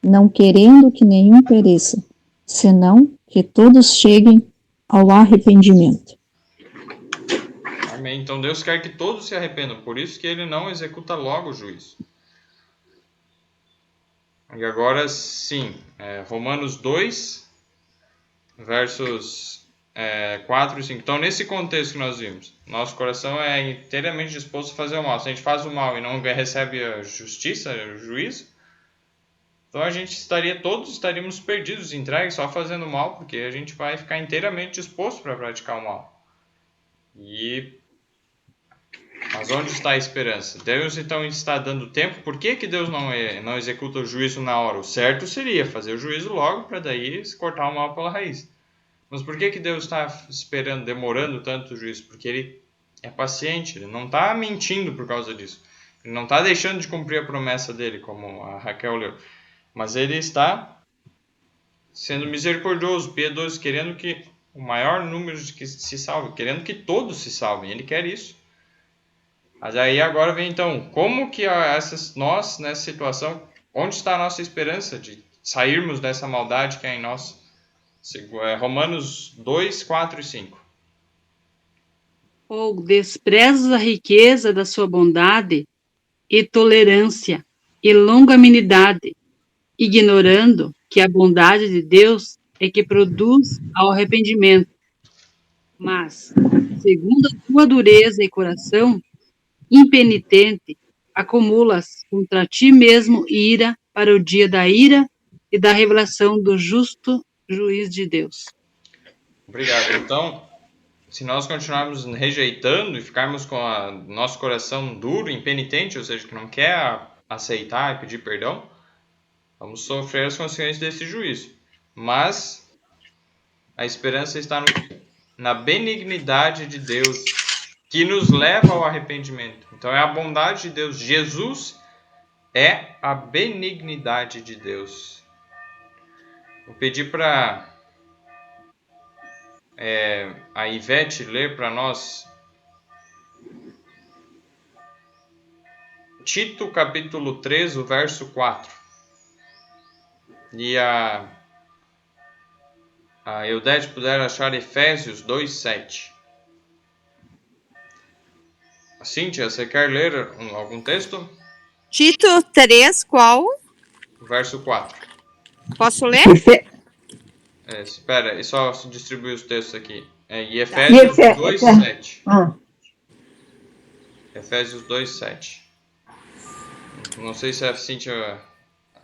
não querendo que nenhum pereça, senão que todos cheguem ao arrependimento. Amém. Então Deus quer que todos se arrependam, por isso que ele não executa logo o juízo. E agora sim, Romanos 2, versos 4 e 5. Então, nesse contexto que nós vimos, nosso coração é inteiramente disposto a fazer o mal. Se a gente faz o mal e não recebe a justiça, o juízo, então todos estaríamos perdidos, entregues, só fazendo mal, porque a gente vai ficar inteiramente disposto para praticar o mal. Mas onde está a esperança? Deus então está dando tempo. Por que Deus não executa o juízo na hora? O certo seria fazer o juízo logo, para daí cortar o mal pela raiz. Mas por que Deus está esperando, demorando tanto o juízo? Porque ele é paciente, ele não está mentindo por causa disso. Ele não está deixando de cumprir a promessa dele, como a Raquel leu. Mas ele está sendo misericordioso, piedoso, querendo que o maior número de que se salve, querendo que todos se salvem. Ele quer isso. Mas aí agora vem então, como que nós, nessa situação, onde está a nossa esperança de sairmos dessa maldade que é em nós? Romanos 2, 4 e 5. Ou desprezas a riqueza da sua bondade e tolerância e longanimidade, ignorando que a bondade de Deus é que produz ao arrependimento. Mas, segundo a tua dureza e coração impenitente, acumulas contra ti mesmo ira para o dia da ira e da revelação do justo juiz de Deus. Obrigado. Então, se nós continuarmos rejeitando e ficarmos com o nosso coração duro, impenitente, ou seja, que não quer aceitar e pedir perdão, vamos sofrer as consequências desse juízo. Mas a esperança está na benignidade de Deus, que nos leva ao arrependimento. Então é a bondade de Deus. Jesus é a benignidade de Deus. Vou pedir para a Ivete ler para nós Tito capítulo 3, o verso 4. E a Eudete puder achar Efésios 2, 7. Cíntia, você quer ler algum texto? Tito 3, qual? Verso 4. Posso ler? Espera, só distribuir os textos aqui. E Efésios 2, 7. Efésios 2, 7. Não sei se a Cíntia,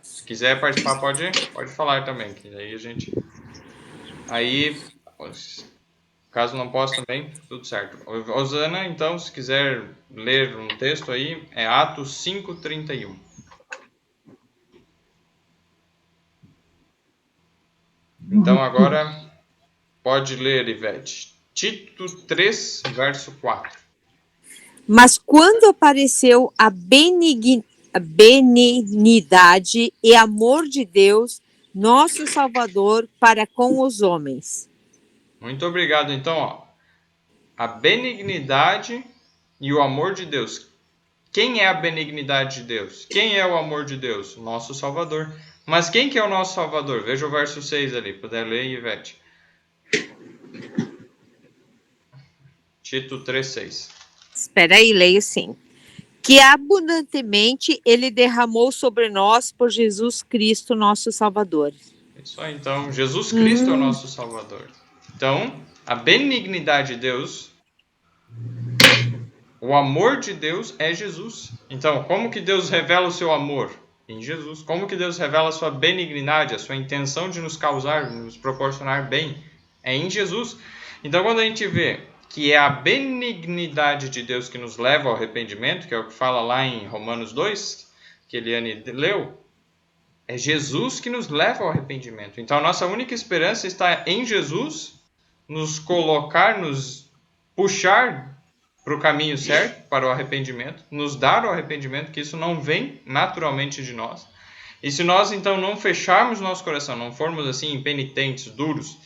se quiser participar, pode falar também. Que daí a gente... Aí, caso não possa também, tudo certo. Osana, então, se quiser ler um texto aí, é Atos 5, 31. Então, agora, pode ler, Ivete. Tito 3, verso 4. Mas quando apareceu a benignidade e amor de Deus, nosso Salvador, para com os homens. Muito obrigado. Então, a benignidade e o amor de Deus. Quem é a benignidade de Deus? Quem é o amor de Deus? O nosso Salvador. Mas quem que é o nosso Salvador? Veja o verso 6 ali, puder ler, Ivete. Tito 3, 6. Espera aí, leio sim. Que abundantemente ele derramou sobre nós por Jesus Cristo, nosso Salvador. Isso aí, então, Jesus Cristo é o nosso Salvador. Então, a benignidade de Deus, o amor de Deus é Jesus. Então, como que Deus revela o seu amor? Em Jesus. Como que Deus revela a sua benignidade, a sua intenção de nos causar, nos proporcionar bem? É em Jesus. Então, quando a gente vê que é a benignidade de Deus que nos leva ao arrependimento, que é o que fala lá em Romanos 2, que Eliane leu, é Jesus que nos leva ao arrependimento. Então, a nossa única esperança está em Jesus, nos colocar, nos puxar para o caminho certo, para o arrependimento, nos dar o arrependimento, que isso não vem naturalmente de nós. E se nós, então, não fecharmos nosso coração, não formos assim impenitentes, duros,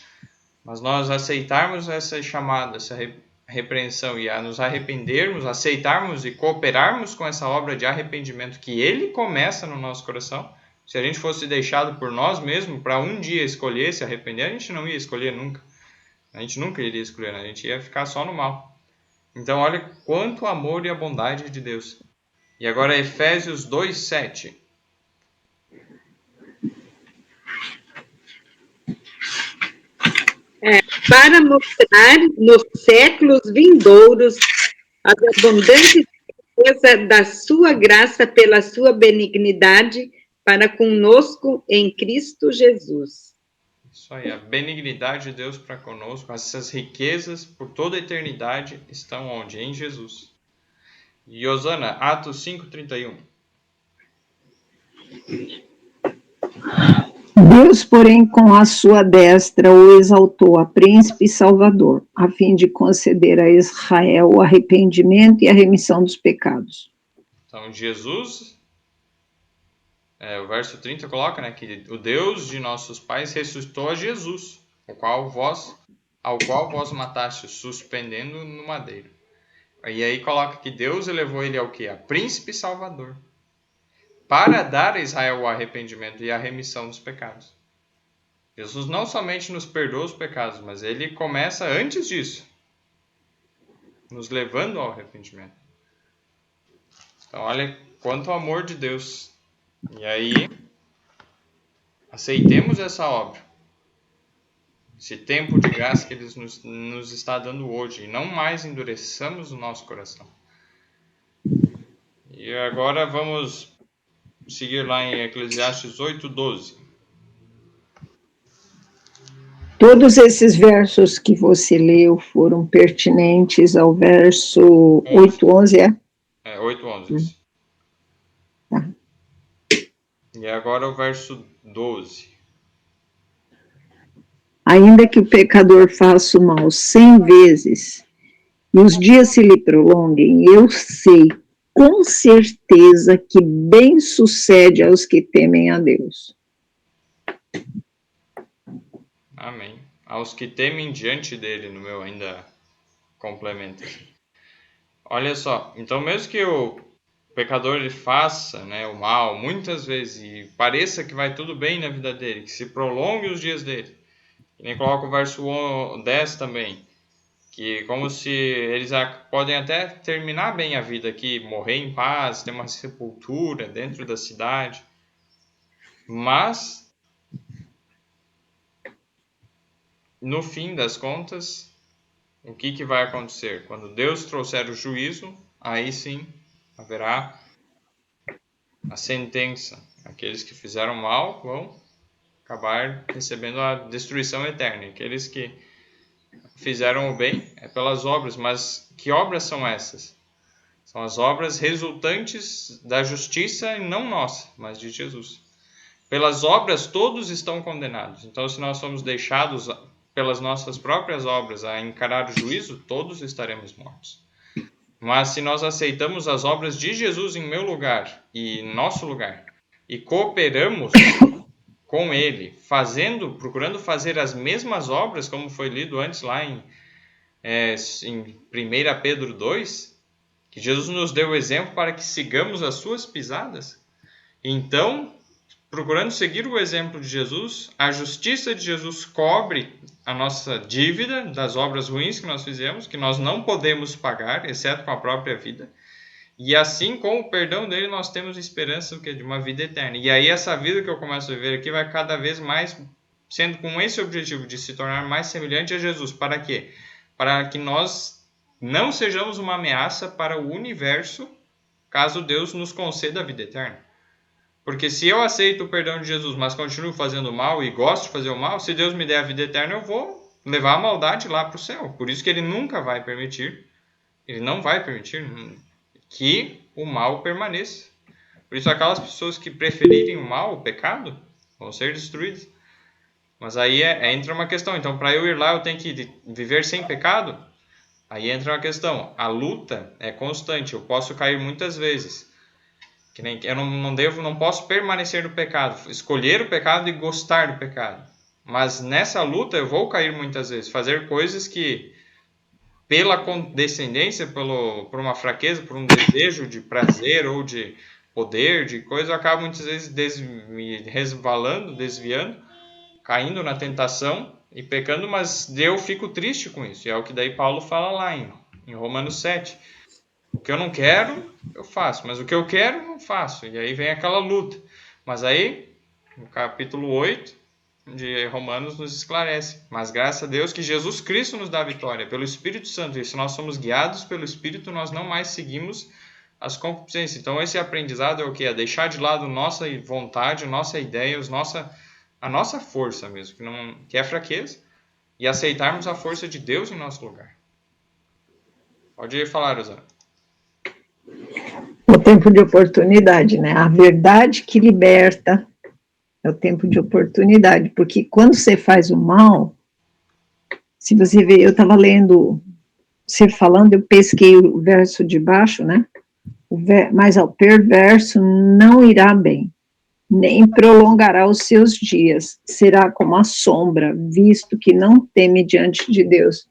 mas nós aceitarmos essa chamada, essa repreensão e a nos arrependermos, aceitarmos e cooperarmos com essa obra de arrependimento que Ele começa no nosso coração, se a gente fosse deixado por nós mesmos para um dia escolher se arrepender, a gente não ia escolher nunca. A gente nunca iria escolher, né? A gente ia ficar só no mal. Então, olha quanto amor e a bondade de Deus. E agora Efésios 2:7. Para mostrar nos séculos vindouros as abundantes riquezas da sua graça pela sua benignidade para conosco em Cristo Jesus. Isso aí, a benignidade de Deus para conosco, essas riquezas por toda a eternidade estão onde? Em Jesus. E Osana, Atos 5:31. Deus, porém, com a sua destra o exaltou a príncipe e salvador, a fim de conceder a Israel o arrependimento e a remissão dos pecados. Então, Jesus, o verso 30 coloca, né, que o Deus de nossos pais ressuscitou a Jesus, ao qual vós matastes, suspendendo no madeiro. E aí coloca que Deus elevou ele ao quê? A príncipe e salvador, para dar a Israel o arrependimento e a remissão dos pecados. Jesus não somente nos perdoa os pecados, mas ele começa antes disso, nos levando ao arrependimento. Então, olha quanto amor de Deus. E aí, aceitemos essa obra, esse tempo de graça que Ele nos está dando hoje, e não mais endureçamos o nosso coração. E agora vamos seguir lá em Eclesiastes 8:12. Todos esses versos que você leu foram pertinentes ao verso 8:11, é? 8:11. Tá. E agora o verso 12. Ainda que o pecador faça o mal 100 vezes, e os dias se lhe prolonguem, eu sei com certeza que bem sucede aos que temem a Deus. Amém. Aos que temem diante dele, no meu ainda complemento. Olha só, então mesmo que o pecador ele faça, né, o mal muitas vezes e pareça que vai tudo bem na vida dele, que se prolongue os dias dele, e nem coloca o verso 10 também, que como se eles podem até terminar bem a vida aqui, morrer em paz, ter uma sepultura dentro da cidade, mas no fim das contas, o que vai acontecer? Quando Deus trouxer o juízo, aí sim haverá a sentença. Aqueles que fizeram mal vão acabar recebendo a destruição eterna. Aqueles que fizeram o bem é pelas obras. Mas que obras são essas? São as obras resultantes da justiça, e não nossa, mas de Jesus. Pelas obras todos estão condenados. Então, se nós somos deixados pelas nossas próprias obras a encarar o juízo, todos estaremos mortos. Mas se nós aceitamos as obras de Jesus em meu lugar e em nosso lugar, e cooperamos com Ele, procurando fazer as mesmas obras, como foi lido antes lá em 1 Pedro 2, que Jesus nos deu o exemplo para que sigamos as suas pisadas, então procurando seguir o exemplo de Jesus, a justiça de Jesus cobre a nossa dívida das obras ruins que nós fizemos, que nós não podemos pagar, exceto com a própria vida. E assim, com o perdão dele, nós temos esperança de uma vida eterna. E aí essa vida que eu começo a viver aqui vai cada vez mais sendo com esse objetivo de se tornar mais semelhante a Jesus. Para quê? Para que nós não sejamos uma ameaça para o universo, caso Deus nos conceda a vida eterna. Porque se eu aceito o perdão de Jesus, mas continuo fazendo mal e gosto de fazer o mal, se Deus me der a vida eterna, eu vou levar a maldade lá para o céu. Por isso que ele nunca vai permitir, ele não vai permitir que o mal permaneça. Por isso aquelas pessoas que preferirem o mal, o pecado, vão ser destruídas. Mas aí entra uma questão. Então, para eu ir lá, eu tenho que viver sem pecado? Aí entra uma questão. A luta é constante. Eu posso cair muitas vezes. Que nem, eu não posso permanecer no pecado. Escolher o pecado e gostar do pecado. Mas nessa luta eu vou cair muitas vezes. Fazer coisas que, pela condescendência, por uma fraqueza, por um desejo de prazer ou de poder, de coisa, eu acabo muitas vezes me resvalando, desviando, caindo na tentação e pecando, mas eu fico triste com isso. E é o que daí Paulo fala lá em Romanos 7. O que eu não quero, eu faço, mas o que eu quero, não faço. E aí vem aquela luta. Mas aí, no capítulo 8 de Romanos nos esclarece. Mas graças a Deus que Jesus Cristo nos dá a vitória pelo Espírito Santo. E se nós somos guiados pelo Espírito, nós não mais seguimos as concupiscências. Então esse aprendizado é o quê? É deixar de lado nossa vontade, nossa ideia, a nossa força mesmo, que é fraqueza, e aceitarmos a força de Deus em nosso lugar. Pode falar, Rosana. O tempo de oportunidade, né? A verdade que liberta é o tempo de oportunidade, porque quando você faz o mal, se você vê, eu estava lendo, você falando, eu pesquei o verso de baixo, né? Mas ao perverso não irá bem, nem prolongará os seus dias, será como a sombra, visto que não teme diante de Deus.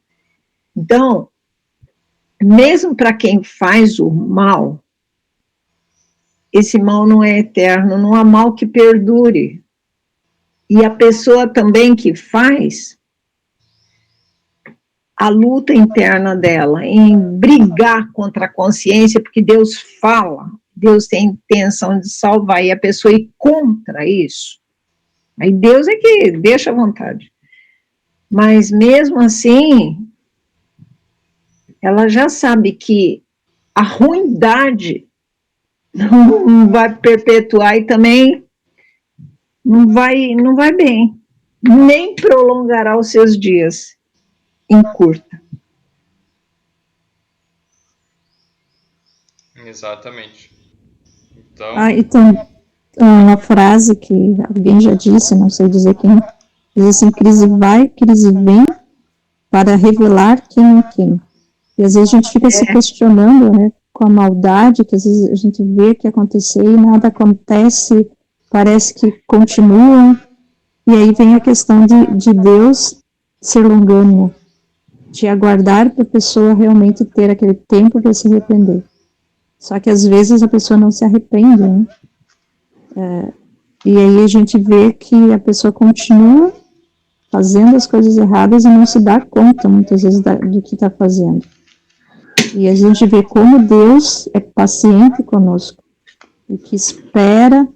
Então, mesmo para quem faz o mal, esse mal não é eterno, não há mal que perdure. E a pessoa também que faz, a luta interna dela em brigar contra a consciência, porque Deus fala, Deus tem intenção de salvar, e a pessoa ir contra isso, aí Deus é que deixa à vontade. Mas mesmo assim, ela já sabe que a ruindade não vai perpetuar e também não vai bem, nem prolongará os seus dias, encurta. Exatamente. Então, Então, uma frase que alguém já disse, não sei dizer quem, diz assim: crise vai, crise vem, para revelar quem é quem. E às vezes a gente fica se questionando, né, com a maldade que às vezes a gente vê que acontecer e nada acontece, parece que continua. E aí vem a questão de Deus ser longânimo, de aguardar para a pessoa realmente ter aquele tempo para se arrepender. Só que às vezes a pessoa não se arrepende, né? E aí a gente vê que a pessoa continua fazendo as coisas erradas e não se dá conta, muitas vezes, do que está fazendo. E a gente vê como Deus é paciente conosco, e que espera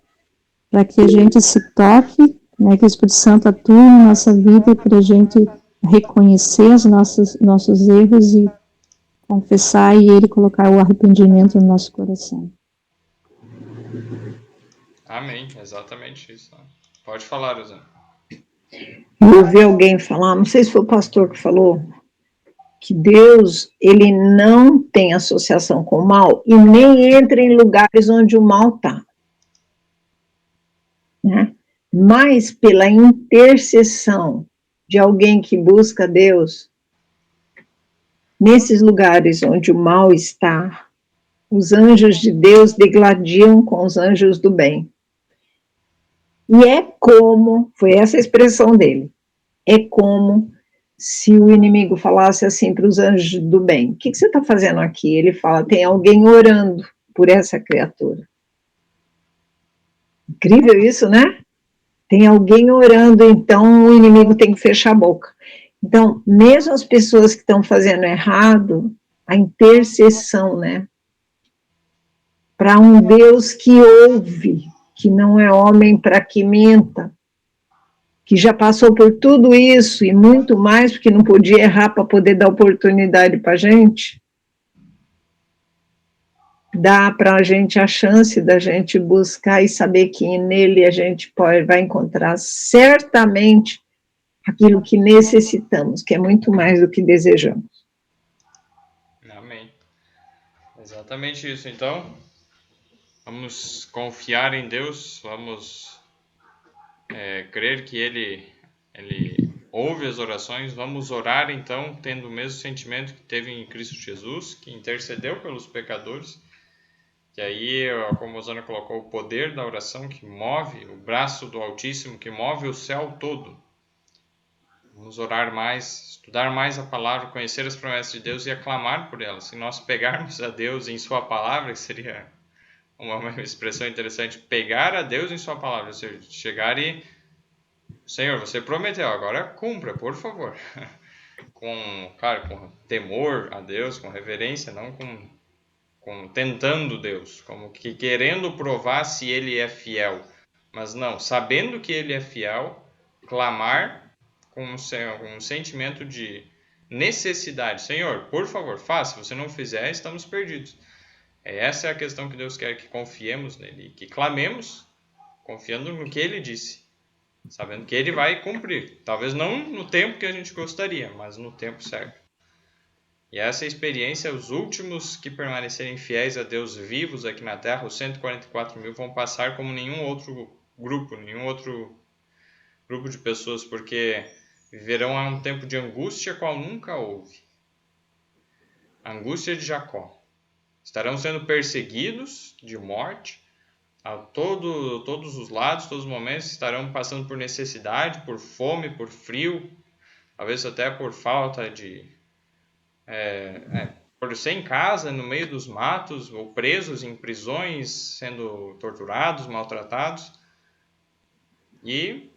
para que a gente se toque, né, que o Espírito Santo atue na nossa vida para a gente reconhecer os nossos erros e confessar, e Ele colocar o arrependimento no nosso coração. amém, exatamente isso. Pode falar, Rosana. Eu ouvi alguém falar, não sei se foi o pastor que falou, que Deus, ele não tem associação com o mal e nem entra em lugares onde o mal está. Né? Mas pela intercessão de alguém que busca Deus, nesses lugares onde o mal está, os anjos de Deus degladiam com os anjos do bem. E é como, foi essa a expressão dele, é como se o inimigo falasse assim para os anjos do bem: o que você está fazendo aqui? Ele fala: tem alguém orando por essa criatura. Incrível isso, né? Tem alguém orando, então o inimigo tem que fechar a boca. Então, mesmo as pessoas que estão fazendo errado, a intercessão, né? Para um Deus que ouve, que não é homem para que minta, que já passou por tudo isso e muito mais, porque não podia errar para poder dar oportunidade para a gente, dá para a gente a chance da gente buscar e saber que nele a gente vai encontrar certamente aquilo que necessitamos, que é muito mais do que desejamos. Amém. Exatamente isso. Então, vamos confiar em Deus, vamos crer que Ele ouve as orações, vamos orar então, tendo o mesmo sentimento que teve em Cristo Jesus, que intercedeu pelos pecadores, que aí, como a Zana colocou, o poder da oração que move, o braço do Altíssimo que move o céu todo. Vamos orar mais, estudar mais a palavra, conhecer as promessas de Deus e aclamar por elas. Se nós pegarmos a Deus em sua palavra, que seria uma expressão interessante, pegar a Deus em sua palavra, ou seja, chegar e, Senhor, você prometeu, agora cumpra, por favor. Com temor a Deus, com reverência, não com tentando Deus, como que querendo provar se Ele é fiel. Mas não, sabendo que Ele é fiel, clamar com um sentimento de necessidade. Senhor, por favor, faça. Se você não fizer, estamos perdidos. Essa é a questão que Deus quer, que confiemos nele, que clamemos, confiando no que Ele disse, sabendo que Ele vai cumprir. Talvez não no tempo que a gente gostaria, mas no tempo certo. E essa experiência, os últimos que permanecerem fiéis a Deus vivos aqui na Terra, os 144 mil, vão passar como nenhum outro grupo de pessoas, porque viverão a um tempo de angústia qual nunca houve. A angústia de Jacó. Estarão sendo perseguidos de morte a todos os lados, todos os momentos. Estarão passando por necessidade, por fome, por frio, talvez até por falta de... por ser em casa, no meio dos matos, ou presos em prisões, sendo torturados, maltratados. E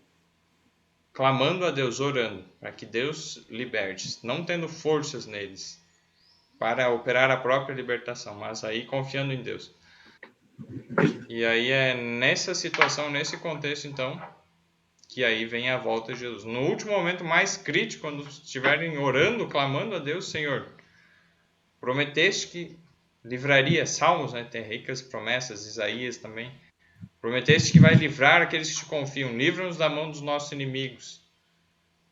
clamando a Deus, orando, para que Deus liberte, não tendo forças neles para operar a própria libertação, mas aí confiando em Deus. E aí é nessa situação, nesse contexto, então, que aí vem a volta de Jesus. No último momento mais crítico, quando estiverem orando, clamando a Deus, Senhor, prometeste que livraria, Salmos, né, tem ricas promessas, Isaías também, prometeste que vai livrar aqueles que te confiam, livra-nos da mão dos nossos inimigos,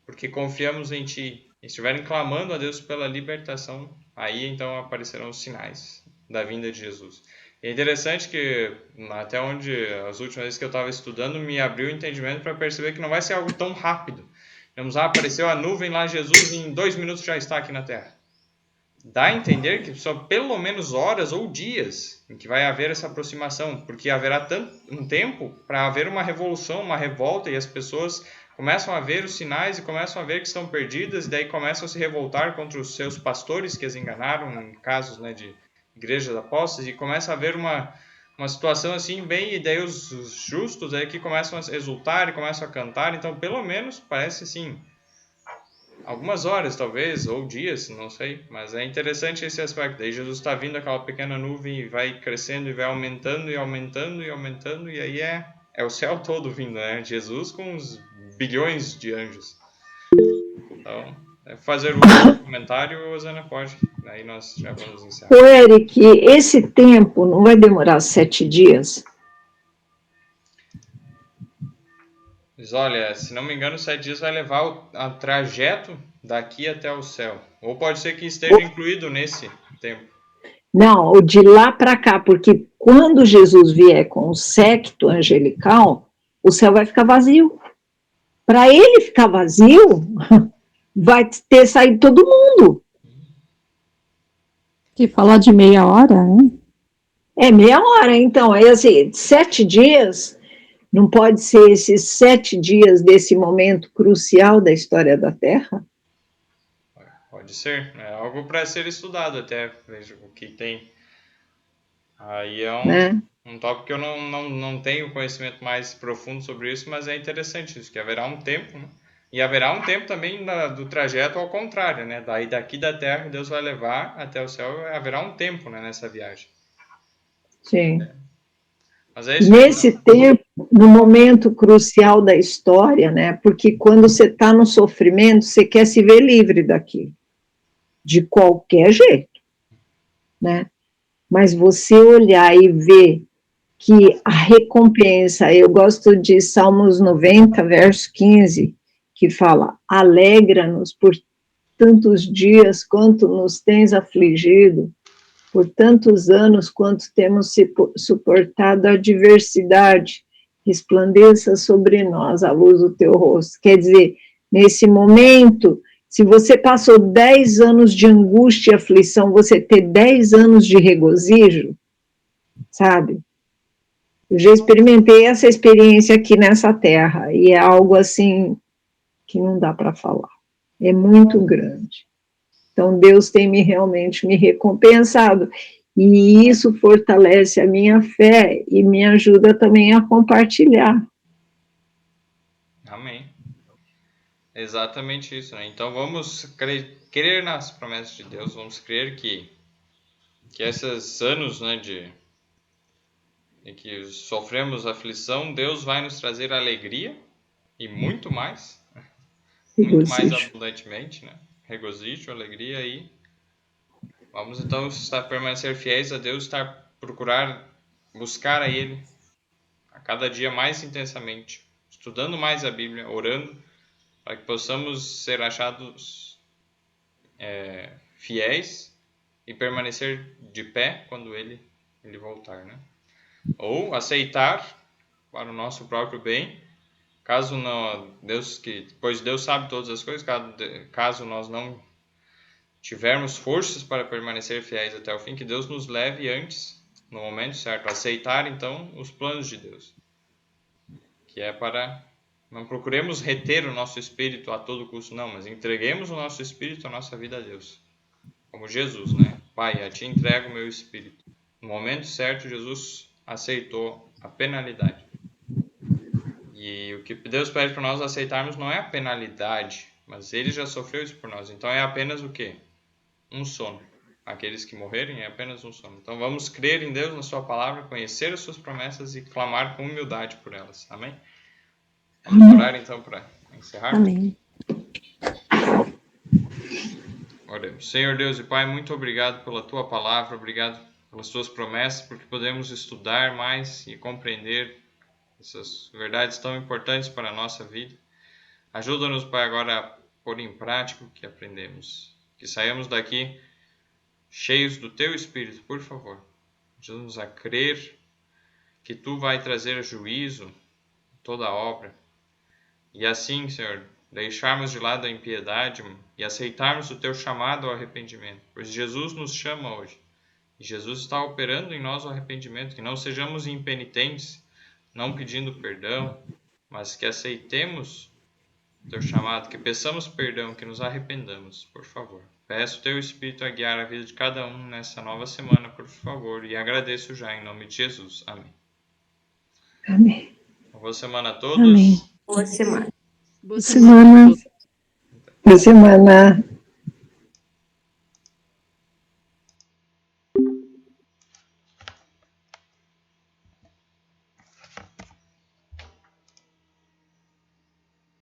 porque confiamos em Ti. E estiverem clamando a Deus pela libertação, aí então aparecerão os sinais da vinda de Jesus. E é interessante que, até onde as últimas vezes que eu estava estudando, me abriu o entendimento para perceber que não vai ser algo tão rápido. Vamos lá, apareceu a nuvem lá, Jesus em 2 minutos já está aqui na Terra. Dá a entender que são pelo menos horas ou dias em que vai haver essa aproximação, porque haverá um tempo para haver uma revolução, uma revolta, e as pessoas começam a ver os sinais e começam a ver que estão perdidas, e daí começam a se revoltar contra os seus pastores que as enganaram, em casos, né, de igrejas apóstolas, e começa a haver uma situação assim bem, e daí os justos aí que começam a exultar e começam a cantar. Então pelo menos parece assim algumas horas talvez, ou dias, não sei, mas é interessante esse aspecto. Daí Jesus está vindo aquela pequena nuvem e vai crescendo e vai aumentando e aumentando e aumentando, e aí é o céu todo vindo, né? Jesus com uns bilhões de anjos. Então, fazer um comentário, Osana, pode, aí nós já vamos encerrar. Ô, Eric, esse tempo não vai demorar 7 dias? Mas olha, se não me engano, 7 dias vai levar o trajeto daqui até o céu. Ou pode ser que esteja incluído nesse tempo. Não, o de lá para cá, porque quando Jesus vier com o séquito angelical, o céu vai ficar vazio. Para ele ficar vazio, vai ter saído todo mundo. Que falar de meia hora, né? É meia hora, então, aí assim, 7 dias, não pode ser esses 7 dias desse momento crucial da história da Terra? Pode ser, é algo para ser estudado até, veja o que tem Aí é né? um tópico que eu não tenho conhecimento mais profundo sobre isso, mas é interessante isso, que haverá um tempo, né? E haverá um tempo também do trajeto ao contrário, né? Daí daqui da terra Deus vai levar até o céu, haverá um tempo, né, nessa viagem. Sim. Mas é E isso aí, nesse então. tempo, no momento crucial da história, né? Porque quando você está no sofrimento, você quer se ver livre daqui, de qualquer jeito, né? Mas você olhar e ver que a recompensa, eu gosto de Salmos 90, verso 15, que fala: alegra-nos por tantos dias quanto nos tens afligido, por tantos anos quanto temos suportado a adversidade, resplandeça sobre nós a luz do teu rosto. Quer dizer, nesse momento, se você passou 10 anos de angústia e aflição, você ter 10 anos de regozijo, sabe? Eu já experimentei essa experiência aqui nessa terra, e é algo assim que não dá para falar. É muito grande. Então, Deus tem realmente me recompensado, e isso fortalece a minha fé e me ajuda também a compartilhar. Amém. Exatamente isso, né? Então vamos crer nas promessas de Deus, vamos crer que esses anos, né, em que sofremos aflição, Deus vai nos trazer alegria e muito mais Regozijo. abundantemente, né? Regozijo, alegria e vamos então permanecer fiéis a Deus, buscar a Ele a cada dia mais intensamente, estudando mais a Bíblia, orando, para que possamos ser achados fiéis e permanecer de pé quando Ele voltar, né? Ou aceitar para o nosso próprio bem, caso não, pois Deus sabe todas as coisas, caso nós não tivermos forças para permanecer fiéis até o fim, que Deus nos leve antes, no momento certo, aceitar então os planos de Deus, que é para não procuremos reter o nosso espírito a todo custo, não, mas entreguemos o nosso espírito, a nossa vida a Deus, como Jesus, né? Pai, a Ti entrego o meu espírito. No momento certo, Jesus aceitou a penalidade. E o que Deus pede para nós aceitarmos não é a penalidade, mas Ele já sofreu isso por nós. Então é apenas o quê? Um sono. Aqueles que morrerem é apenas um sono. Então vamos crer em Deus, na Sua palavra, conhecer as Suas promessas e clamar com humildade por elas. Amém? Vamos orar então para encerrar? Amém. Oremos. Senhor Deus e Pai, muito obrigado pela Tua palavra, obrigado pelas Tuas promessas, porque podemos estudar mais e compreender essas verdades tão importantes para a nossa vida. Ajuda-nos, Pai, agora a pôr em prática o que aprendemos. Que saiamos daqui cheios do Teu Espírito, por favor. Ajuda-nos a crer que Tu vai trazer juízo toda a obra. E assim, Senhor, deixarmos de lado a impiedade e aceitarmos o Teu chamado ao arrependimento. Pois Jesus nos chama hoje. E Jesus está operando em nós o arrependimento. Que não sejamos impenitentes, não pedindo perdão, mas que aceitemos Teu chamado, que peçamos perdão, que nos arrependamos, por favor. Peço o Teu Espírito a guiar a vida de cada um nessa nova semana, por favor, e agradeço já em nome de Jesus. Amém. Amém. Boa semana a todos. Amém. Boa semana. Boa Semana. semana. Boa semana.